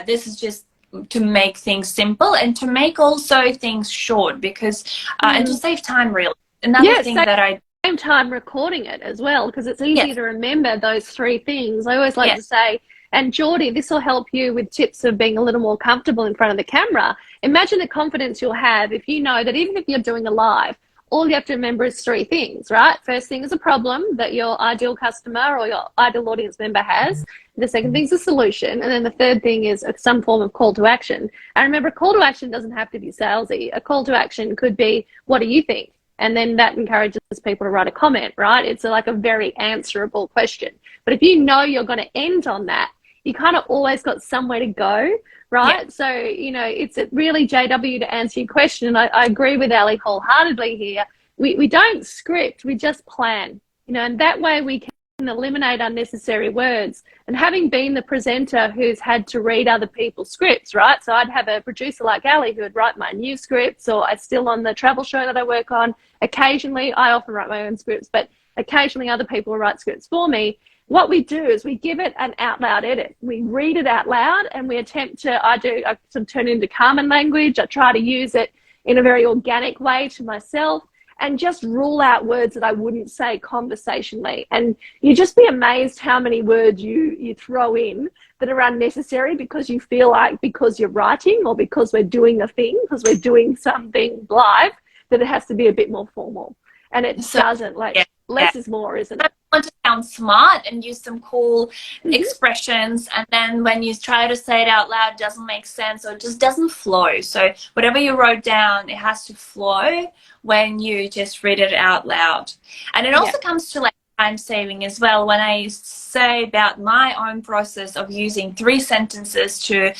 This is just to make things simple and to make also things short, because and to save time, really. Another thing that I same time recording it as well, because it's easier to remember those three things. I always like to say, and Geordie, this will help you with tips of being a little more comfortable in front of the camera. Imagine the confidence you'll have if you know that even if you're doing a live, all you have to remember is three things, right? First thing is a problem that your ideal customer or your ideal audience member has. The second thing is a solution. And then the third thing is some form of call to action. And remember, a call to action doesn't have to be salesy. A call to action could be, what do you think? And then that encourages people to write a comment, right? It's like a very answerable question. But if you know you're going to end on that, you kind of always got somewhere to go, right? So, you know, it's really JW to answer your question. And I agree with Ali wholeheartedly here. We don't script, we just plan, you know, and that way we can eliminate unnecessary words. And having been the presenter who's had to read other people's scripts, right? So I'd have a producer like Ali who would write my new scripts, or I still on the travel show that I work on. Occasionally, I often write my own scripts, but occasionally other people will write scripts for me. What we do is we give it an out loud edit. We read it out loud and we attempt to, I sort of turn it into Carmen language. I try to use it in a very organic way to myself and just rule out words that I wouldn't say conversationally. And you just be amazed how many words you throw in that are unnecessary because you feel like, because you're writing or because we're doing a thing, because we're doing something live, that it has to be a bit more formal. And it doesn't, like, less is more, isn't it? Want to sound smart and use some cool expressions, and then when you try to say it out loud, it doesn't make sense or it just doesn't flow. So whatever you wrote down, it has to flow when you just read it out loud. And it also comes to like time saving as well. When I say about my own process of using 3 sentences to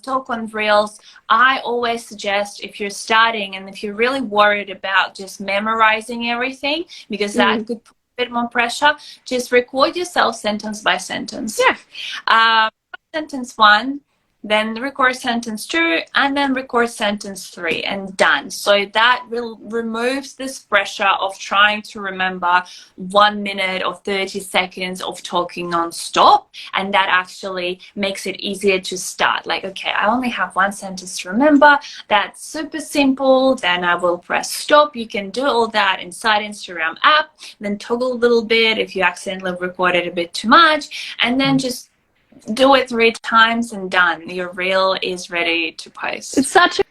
talk on reels, I always suggest, if you're starting and if you're really worried about just memorizing everything, because that could put a bit more pressure, just record yourself sentence by sentence. Sentence 1, then record sentence 2, and then record sentence 3, and done. So that removes this pressure of trying to remember 1 minute or 30 seconds of talking non-stop, and that actually makes it easier to start. Like, okay, I only have 1 sentence to remember. That's super simple. Then I will press stop. You can do all that inside Instagram app, then toggle a little bit if you accidentally recorded a bit too much, and then just do it 3 times and done. Your reel is ready to post. It's such a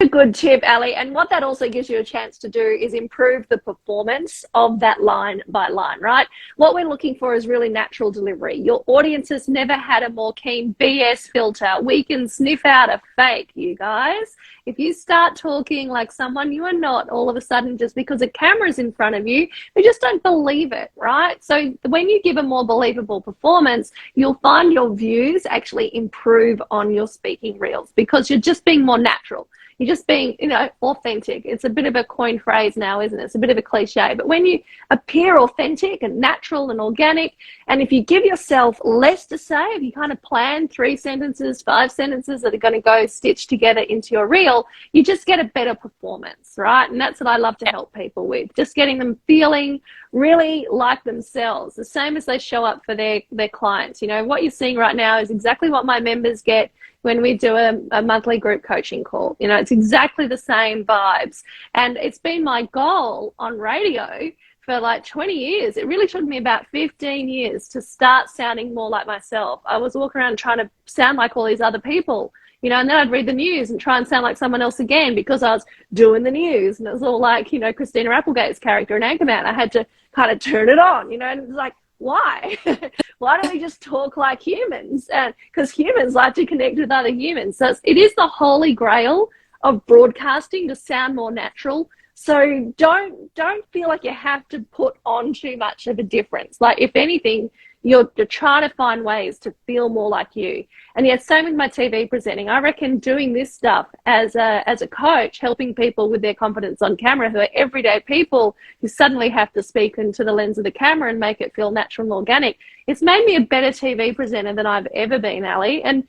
good tip, Ali. And what that also gives you a chance to do is improve the performance of that line by line, right? What we're looking for is really natural delivery. Your audience has never had a more keen BS filter. We can sniff out a fake, you guys. If you start talking like someone you are not, all of a sudden, just because a camera's in front of you, they just don't believe it, right? So when you give a more believable performance, you'll find your views actually improve on your speaking reels because you're just being more natural. You're just being, you know, authentic. It's a bit of a coined phrase now, isn't it? It's a bit of a cliche. But when you appear authentic and natural and organic, and if you give yourself less to say, if you kind of plan 3 sentences, 5 sentences that are going to go stitched together into your reel, you just get a better performance, right? And that's what I love to help people with, just getting them feeling really like themselves, the same as they show up for their clients. You know, what you're seeing right now is exactly what my members get when we do a monthly group coaching call. You know, it's exactly the same vibes. And it's been my goal on radio for like 20 years. It really took me about 15 years to start sounding more like myself. I was walking around trying to sound like all these other people, you know, and then I'd read the news and try and sound like someone else again because I was doing the news. And it was all like, you know, Christina Applegate's character in Anchorman. I had to kind of turn it on, you know, and it was like, why? Why don't we just talk like humans? And because humans like to connect with other humans. So it is the holy grail of broadcasting to sound more natural. So don't feel like you have to put on too much of a difference. Like, if anything, you're trying to find ways to feel more like you. And yeah, same with my TV presenting. I reckon doing this stuff as a coach, helping people with their confidence on camera, who are everyday people who suddenly have to speak into the lens of the camera and make it feel natural and organic. It's made me a better TV presenter than I've ever been, Ali. And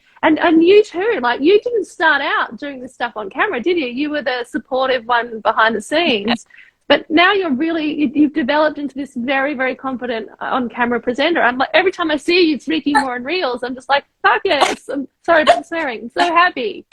you too. Like, you didn't start out doing this stuff on camera, did you? You were the supportive one behind the scenes. But now you've developed into this very, very confident on-camera presenter. I'm like, every time I see you speaking more in reels, I'm just like, fuck yes. I'm sorry about swearing. I'm so happy.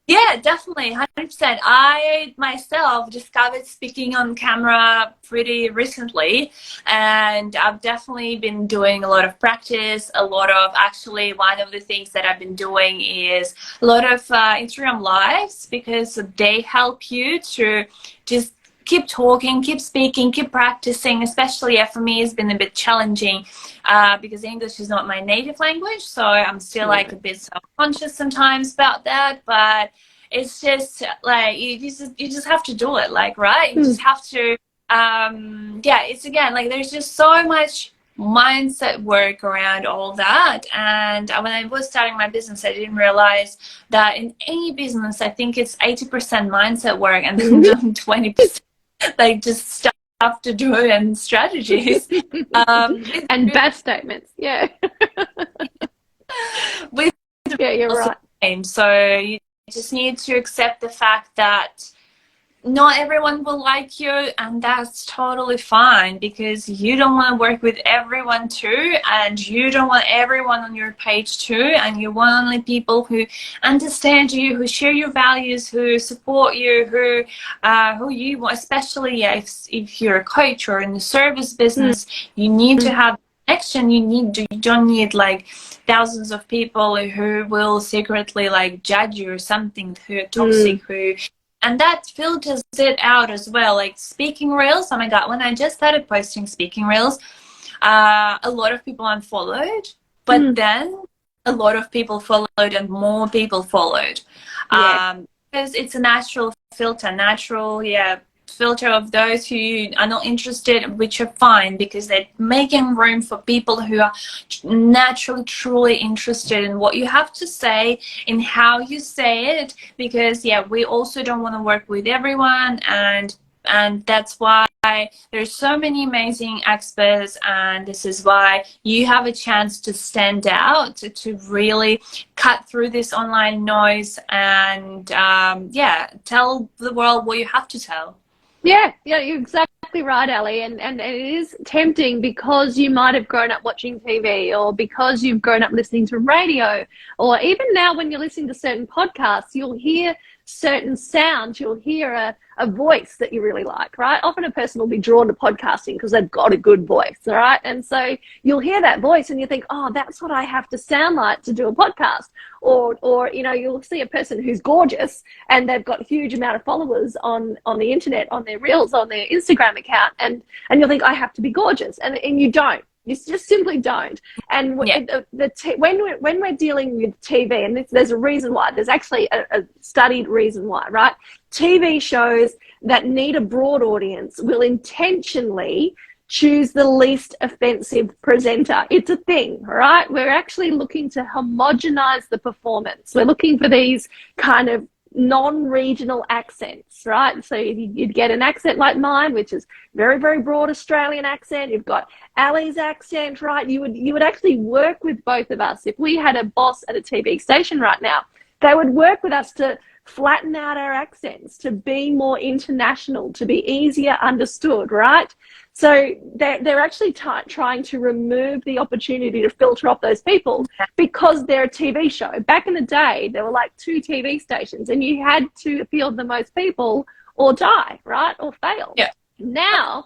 Yeah, definitely, 100%. I myself discovered speaking on camera pretty recently, and I've definitely been doing a lot of practice, actually, one of the things that I've been doing is a lot of Instagram lives, because they help you to just keep talking, keep speaking, keep practicing. Especially for me, it's been a bit challenging because English is not my native language, so I'm still like a bit self-conscious sometimes about that. But it's just like you just have to do it, like, right? You just have to. It's again like there's just so much mindset work around all that. And when I was starting my business, I didn't realize that in any business, I think it's 80% mindset work and then 20% like just stuff to do and strategies. And bad statements. Yeah. With yeah, you're right. So you just need to accept the fact that not everyone will like you, and that's totally fine, because you don't want to work with everyone too, and you don't want everyone on your page too, and you want only people who understand you, who share your values, who support you, who you want. Especially if you're a coach or in the service business, you need to have connection. You don't need like thousands of people who will secretly like judge you or something, who are toxic, and that filters it out as well. Like speaking reels, oh my god, when I just started posting speaking reels, a lot of people unfollowed, but then a lot of people followed and more people followed. Because it's a natural filter, filter of those who are not interested, which are fine, because they're making room for people who are naturally truly interested in what you have to say, in how you say it, because we also don't want to work with everyone, and that's why there's so many amazing experts, and this is why you have a chance to stand out, to really cut through this online noise and tell the world what you have to tell. Yeah, you're exactly right, Ali. And it is tempting, because you might have grown up watching TV, or because you've grown up listening to radio, or even now when you're listening to certain podcasts, you'll hear certain sounds, you'll hear a voice that you really like, right? Often a person will be drawn to podcasting because they've got a good voice, all right? And so you'll hear that voice and you think, oh, that's what I have to sound like to do a podcast. Or you'll see a person who's gorgeous and they've got a huge amount of followers on the internet, on their reels, on their Instagram account, and you'll think, I have to be gorgeous, and you don't. You just simply don't. And when we're dealing with TV, and there's a reason why, there's actually a studied reason why, right? TV shows that need a broad audience will intentionally choose the least offensive presenter. It's a thing, right? We're actually looking to homogenize the performance. We're looking for these kind of non-regional accents, right? So you'd get an accent like mine, which is very, very broad Australian accent. You've got Ali's accent, right? You would actually work with both of us. If we had a boss at a TV station right now, they would work with us to flatten out our accents, to be more international, to be easier understood, right? So they're actually trying to remove the opportunity to filter off those people because they're a TV show. Back in the day, there were like 2 TV stations and you had to appeal to the most people or die, right? Or fail. Yeah. Now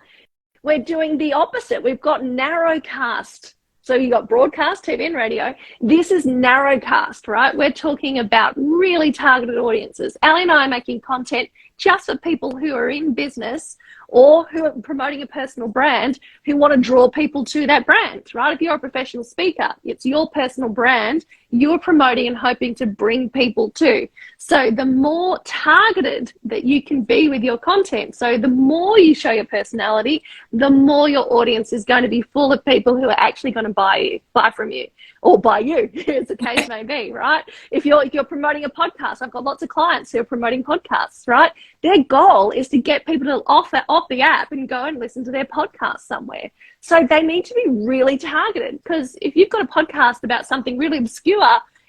we're doing the opposite. We've got narrowcast. So you got broadcast, TV and radio. This is narrowcast, right? We're talking about really targeted audiences. Ali and I are making content just for people who are in business or who are promoting a personal brand, who want to draw people to that brand, right? If you're a professional speaker, it's your personal brand you're promoting and hoping to bring people to. So the more targeted that you can be with your content, so the more you show your personality, the more your audience is going to be full of people who are actually going to buy from you, or buy you, as the case may be, right? If you're promoting a podcast, I've got lots of clients who are promoting podcasts, right? Their goal is to get people to off the app and go and listen to their podcast somewhere. So they need to be really targeted, because if you've got a podcast about something really obscure,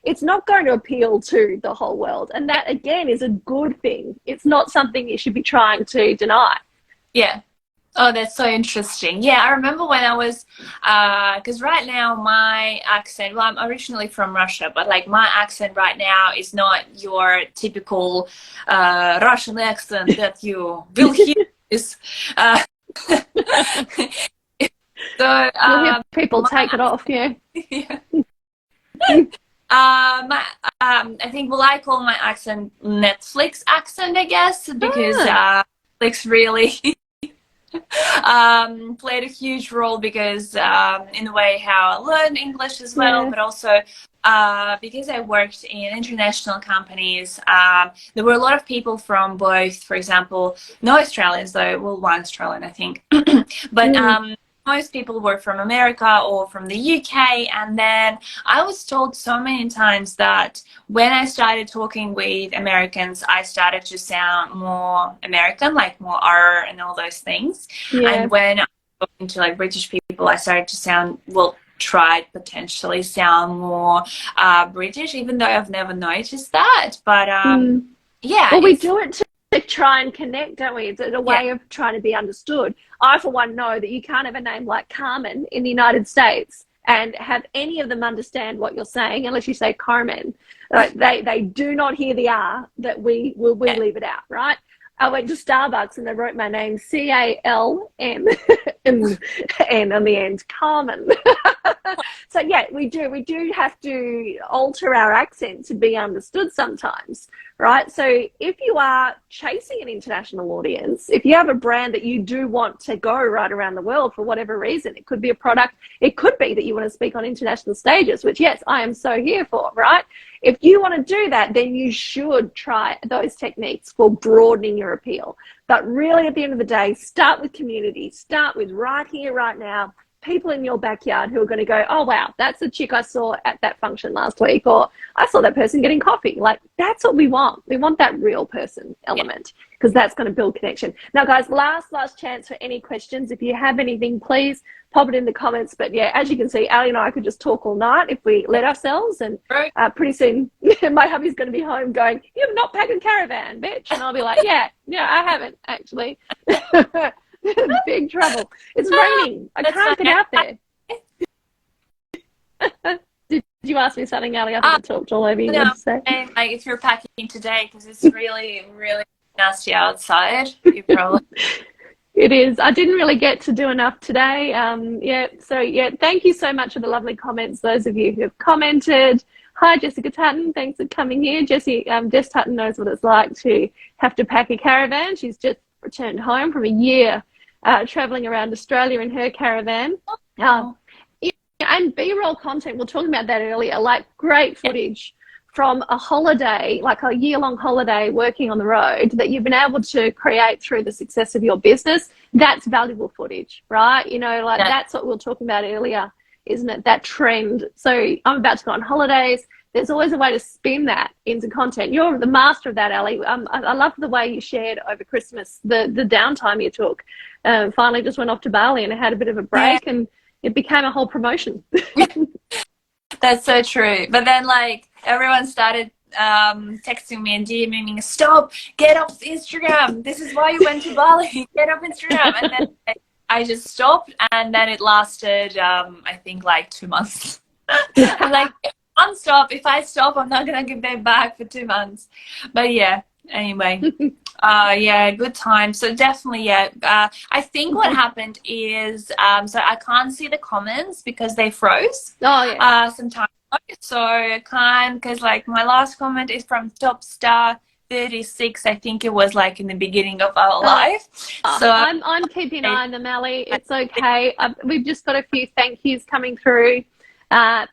it's not going to appeal to the whole world. And that, again, is a good thing. It's not something you should be trying to deny. Yeah. Oh, that's so interesting. Yeah, I remember when I was, because right now my accent, well, I'm originally from Russia, but like my accent right now is not your typical Russian accent that you will hear. Is, so, You'll hear people take it off, yeah. Yeah. I think, well, I call my accent Netflix accent, I guess, because Netflix really played a huge role because in the way how I learned English as well, but also because I worked in international companies, there were a lot of people from both, for example, no Australians though, well, one Australian, I think, but most people were from America or from the UK. And then I was told so many times that when I started talking with Americans, I started to sound more American, like more R and all those things. And when I was talking to like British people, I started to sound, well, tried potentially sound more British, even though I've never noticed that. But yeah. Well, we do it to try and connect, don't we? It's a way of trying to be understood. I, for one, know that you can't have a name like Carmen in the United States and have any of them understand what you're saying unless you say Carmen. They do not hear the R that we leave it out, right? I went to Starbucks and they wrote my name C-A-L-M and on the end, Carmen. So yeah, we do have to alter our accent to be understood sometimes, right? So if you are chasing an international audience, if you have a brand that you do want to go right around the world for whatever reason, it could be a product, it could be that you want to speak on international stages, which yes, I am so here for, right? If you want to do that, then you should try those techniques for broadening your appeal. But really, at the end of the day, start with community, start with right here, right now, people in your backyard who are going to go, oh, wow, that's the chick I saw at that function last week, or I saw that person getting coffee. Like, that's what we want. We want that real person element because that's going to build connection. Now, guys, last chance for any questions. If you have anything, please pop it in the comments. But yeah, as you can see, Ali and I could just talk all night if we let ourselves. And pretty soon my hubby's going to be home going, you have not packed a caravan, bitch. And I'll be like, yeah, I haven't actually. Big trouble. It's raining. I can't get out there. Did you ask me something, Ali? I think I talked all over you. No, and like if you're packing today because it's really, really nasty outside, you probably. It is. I didn't really get to do enough today. Thank you so much for the lovely comments. Those of you who have commented. Hi, Jessica Tutton. Thanks for coming here. Jess Tutton knows what it's like to have to pack a caravan. She's just returned home from a year traveling around Australia in her caravan. And B-roll content, we were talking about that earlier, like great footage from a holiday, like a year-long holiday working on the road that you've been able to create through the success of your business. That's valuable footage, right? You know, like that's what we were talking about earlier, isn't it? That trend. So I'm about to go on holidays. There's always a way to spin that into content. You're the master of that, Ali. I love the way you shared over Christmas, the downtime you took. Finally just went off to Bali and had a bit of a break and it became a whole promotion. That's so true. But then like everyone started texting me and DMing me, stop, get off Instagram. This is why you went to Bali. Get off Instagram. And then I just stopped and then it lasted, I think like 2 months. I'm like, non-stop. If I stop, I'm not gonna get back for 2 months. But yeah, anyway, good time. So definitely, I think what happened is, so I can't see the comments because they froze. Some time ago. So I can't, because like my last comment is from Top Star 36. I think it was like in the beginning of our live. So I'm keeping an eye on them, Ali. It's okay. We've just got a few thank yous coming through.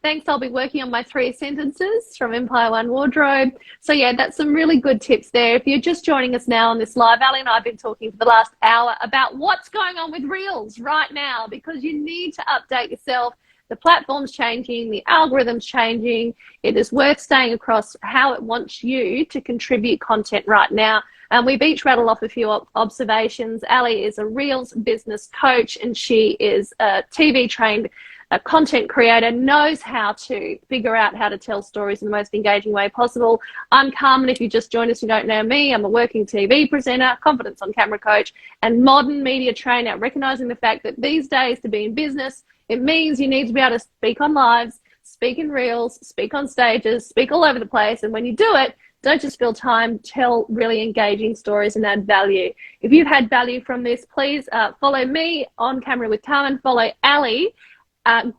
Thanks, I'll be working on my 3 sentences from Empire One Wardrobe. So yeah, that's some really good tips there. If you're just joining us now on this live, Ali and I have been talking for the last hour about what's going on with Reels right now, because you need to update yourself. The platform's changing, the algorithm's changing. It is worth staying across how it wants you to contribute content right now. And we've each rattled off a few observations. Ali is a Reels business coach and she is a TV trained a content creator, knows how to figure out how to tell stories in the most engaging way possible. I'm Carmen. If you just joined us, you don't know me. I'm a working TV presenter, confidence on camera coach, and modern media trainer, recognizing the fact that these days to be in business, it means you need to be able to speak on lives, speak in reels, speak on stages, speak all over the place. And when you do it, don't just fill time, tell really engaging stories and add value. If you've had value from this, please follow me on Camera with Carmen, follow Ali.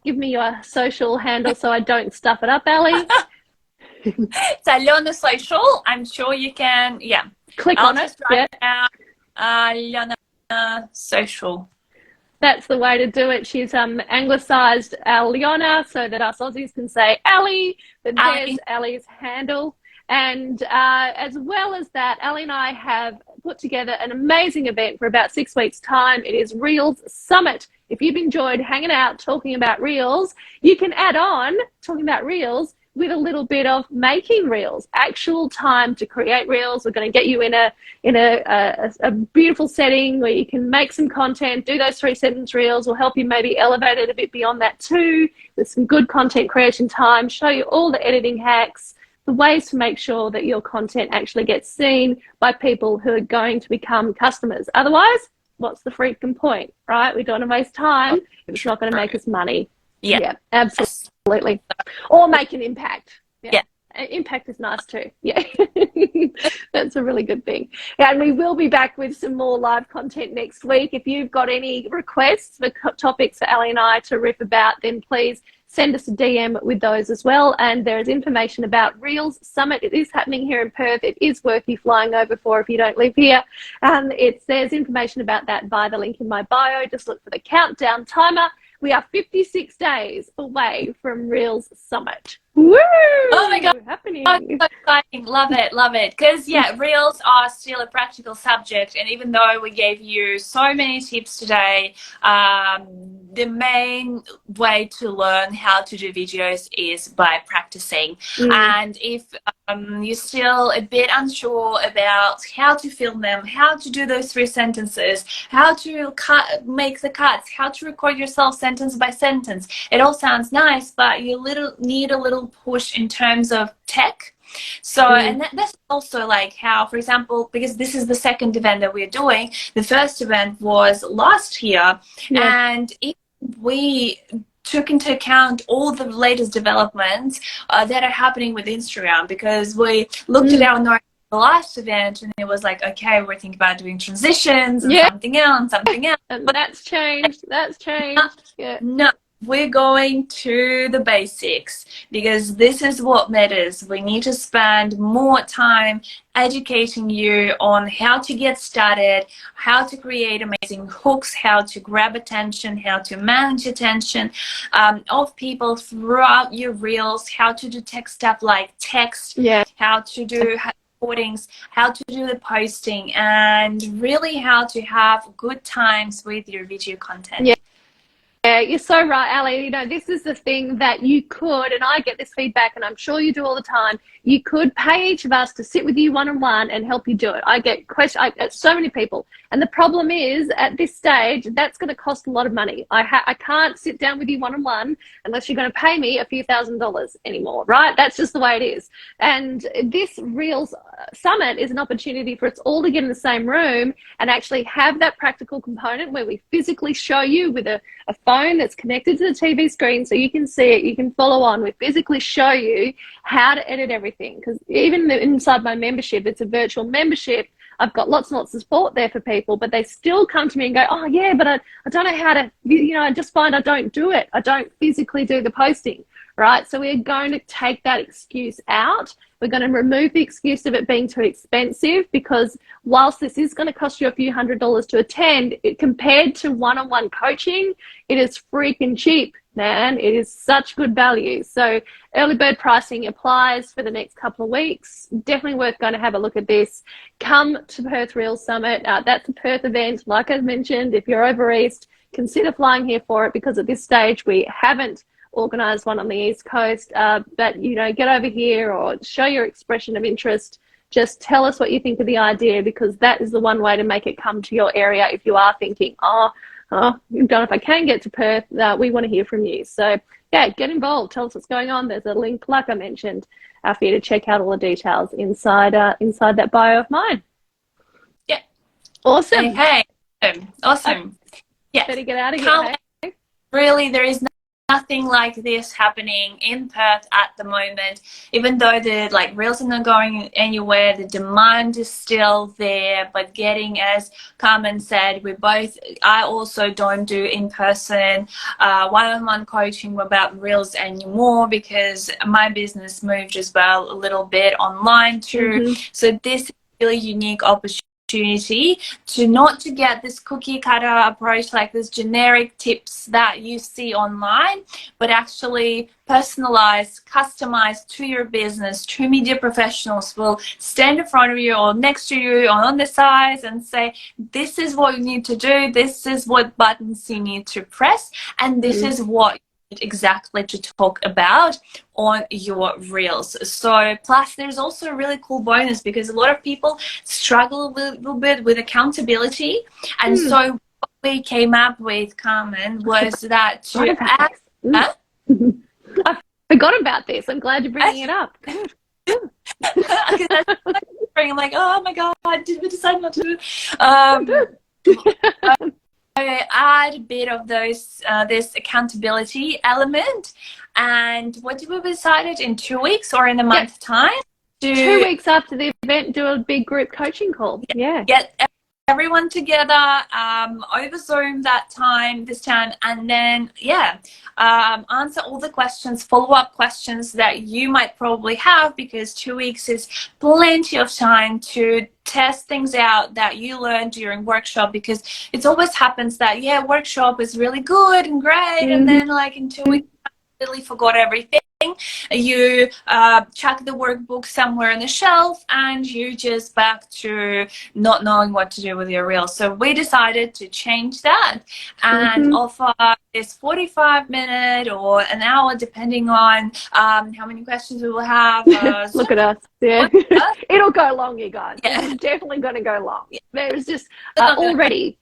Give me your social handle so I don't stuff it up, Ali. It's Aliona Social. I'm sure you can, yeah. Click I'll on just it. write down Aliona Social. That's the way to do it. She's anglicised Aliona so that us Aussies can say Ali, but there's Ali's handle. And as well as that, Ali and I have put together an amazing event for about 6 weeks' time. It is Reels Summit. If you've enjoyed hanging out talking about Reels, you can add on talking about Reels with a little bit of making Reels, actual time to create Reels. We're going to get you in a beautiful setting where you can make some content, do those 3-sentence Reels. We'll help you maybe elevate it a bit beyond that too, with some good content creation time, show you all the editing hacks, the ways to make sure that your content actually gets seen by people who are going to become customers. Otherwise, what's the freaking point, right? We don't want to waste time if it's not going to make us money. Yeah, absolutely. Or make an impact. Yeah. Impact is nice too. Yeah, that's a really good thing. And we will be back with some more live content next week. If you've got any requests for topics for Ali and I to riff about, then please send us a DM with those as well. And there is information about Reels Summit. It is happening here in Perth. It is worth you flying over for if you don't live here. There's information about that via the link in my bio. Just look for the countdown timer. We are 56 days away from Reels Summit. Woo! Oh my God. Happening. Oh, so exciting. Love it. Because, yeah, Reels are still a practical subject. And even though we gave you so many tips today, the main way to learn how to do videos is by practicing. And if you're still a bit unsure about how to film them, how to do those 3 sentences, how to make the cuts, how to record yourself sentence by sentence, it all sounds nice, but you need a little push in terms of tech. So, and that's also like how, for example, because this is the second event that we're doing, the first event was last year, and if we took into account all the latest developments that are happening with Instagram, because we looked at our notes the last event and it was like, okay, we're thinking about doing transitions and something else. And that's changed. No, we're going to the basics, because this is what matters. We need to spend more time educating you on how to get started, how to create amazing hooks, how to grab attention, how to manage attention of people throughout your reels, how to do tech stuff like text, how to do recordings, how to do the posting, and really how to have good times with your video content. Yeah, you're so right, Ali. You know, this is the thing that you could, and I get this feedback, and I'm sure you do all the time, you could pay each of us to sit with you one-on-one and help you do it. I get so many people. And the problem is, at this stage, that's going to cost a lot of money. I can't sit down with you one-on-one unless you're going to pay me a few $1,000s anymore, right? That's just the way it is. And this Reels Summit is an opportunity for us all to get in the same room and actually have that practical component where we physically show you with a phone that's connected to the TV screen so you can see it, you can follow on. We physically show you how to edit everything, because even inside my membership, it's a virtual membership. I've got lots and lots of support there for people, but they still come to me and go, oh yeah, but I don't know how to, I just find I don't do it. I don't physically do the posting, right? So we're going to take that excuse out. We're going to remove the excuse of it being too expensive, because whilst this is going to cost you a few $100s to attend, compared to one-on-one coaching, it is freaking cheap, man. It is such good value. So early bird pricing applies for the next couple of weeks. Definitely worth going to have a look at this. Come to Perth Reels Summit. That's a Perth event. Like I mentioned, if you're over East, consider flying here for it, because at this stage we haven't organised one on the East Coast. But, get over here or show your expression of interest. Just tell us what you think of the idea, because that is the one way to make it come to your area if you are thinking, oh, oh, Don, if I can get to Perth, we want to hear from you. So yeah, get involved. Tell us what's going on. There's a link, like I mentioned, for you to check out all the details inside that bio of mine. Yeah. Awesome. Okay. Awesome. Yeah. Better get out of here. Hey? Really, there is nothing like this happening in Perth at the moment. Even though the reels are not going anywhere, the demand is still there. But getting, as Carmen said, I also don't do in-person one-on-one coaching about reels anymore because my business moved as well a little bit online too. So this is a really unique opportunity to get this cookie cutter approach, like this generic tips that you see online, but actually personalized, customized to your business. True media professionals will stand in front of you or next to you or on the sides and say, this is what you need to do, this is what buttons you need to press, and this is what exactly to talk about on your reels. So plus there's also a really cool bonus because a lot of people struggle a little bit with accountability, and so what we came up with, Carmen, was that to add I forgot about this. I'm glad you're bringing it up. I'm like, oh my god, did we decide not to add a bit of those this accountability element? And what did we decided in 2 weeks or in a month's time? 2 weeks after the event, do a big group coaching call. Get everyone together over Zoom this time, and then answer all the questions, follow-up questions that you might probably have, because 2 weeks is plenty of time to test things out that you learned during workshop, because it always happens that workshop is really good and great, and then in 2 weeks I really forgot everything. You chuck the workbook somewhere on the shelf and you just back to not knowing what to do with your reel. So we decided to change that and offer this 45-minute or an hour, depending on how many questions we will have. Look at us. Yeah. It'll go long, you guys. It's definitely going to go long. There's just already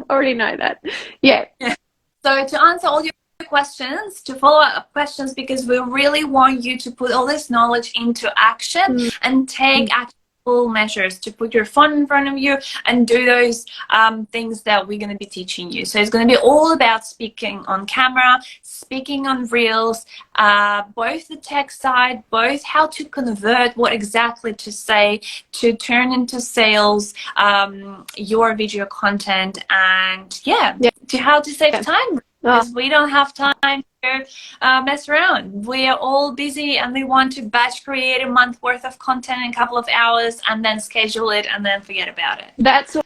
already know that. So to answer all your questions, to follow up questions, because we really want you to put all this knowledge into action and take actual measures to put your phone in front of you and do those things that we're going to be teaching you. So it's going to be all about speaking on camera, speaking on reels, both the tech side, both how to convert, what exactly to say to turn into sales, your video content, and to how to save time. Because we don't have time to mess around. We are all busy and we want to batch create a month worth of content in a couple of hours and then schedule it and then forget about it. That's what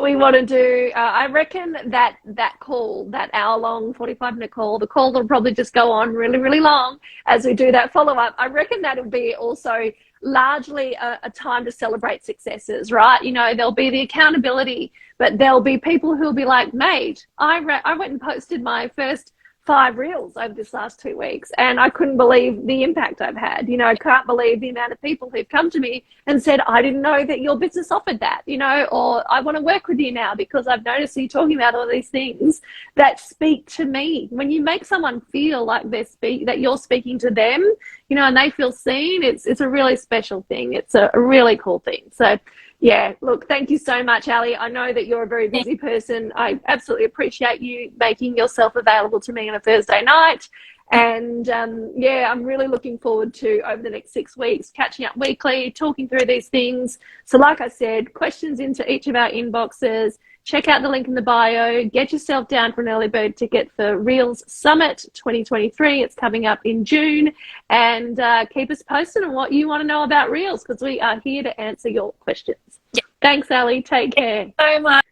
we want to do. I reckon that call, that hour-long, 45-minute call, the call will probably just go on really, really long as we do that follow-up. I reckon that'll be also largely a time to celebrate successes, right? You know, there'll be the accountability, but there'll be people who'll be like, mate, I went and posted my first 5 reels over this last 2 weeks and I couldn't believe the impact I've had. You know, I can't believe the amount of people who've come to me and said, I didn't know that your business offered that, you know, or I want to work with you now because I've noticed you talking about all these things that speak to me. When you make someone feel like that you're speaking to them, you know, and they feel seen, it's a really special thing. It's a really cool thing. So yeah, look, thank you so much, Ali. I know that you're a very busy person. I absolutely appreciate you making yourself available to me on a Thursday night. And I'm really looking forward to, over the next 6 weeks, catching up weekly, talking through these things. So like I said, questions into each of our inboxes. Check out the link in the bio. Get yourself down for an early bird ticket for Reels Summit 2023. It's coming up in June. And keep us posted on what you want to know about Reels, because we are here to answer your questions. Thanks, Ali. Take care. Thank you so much.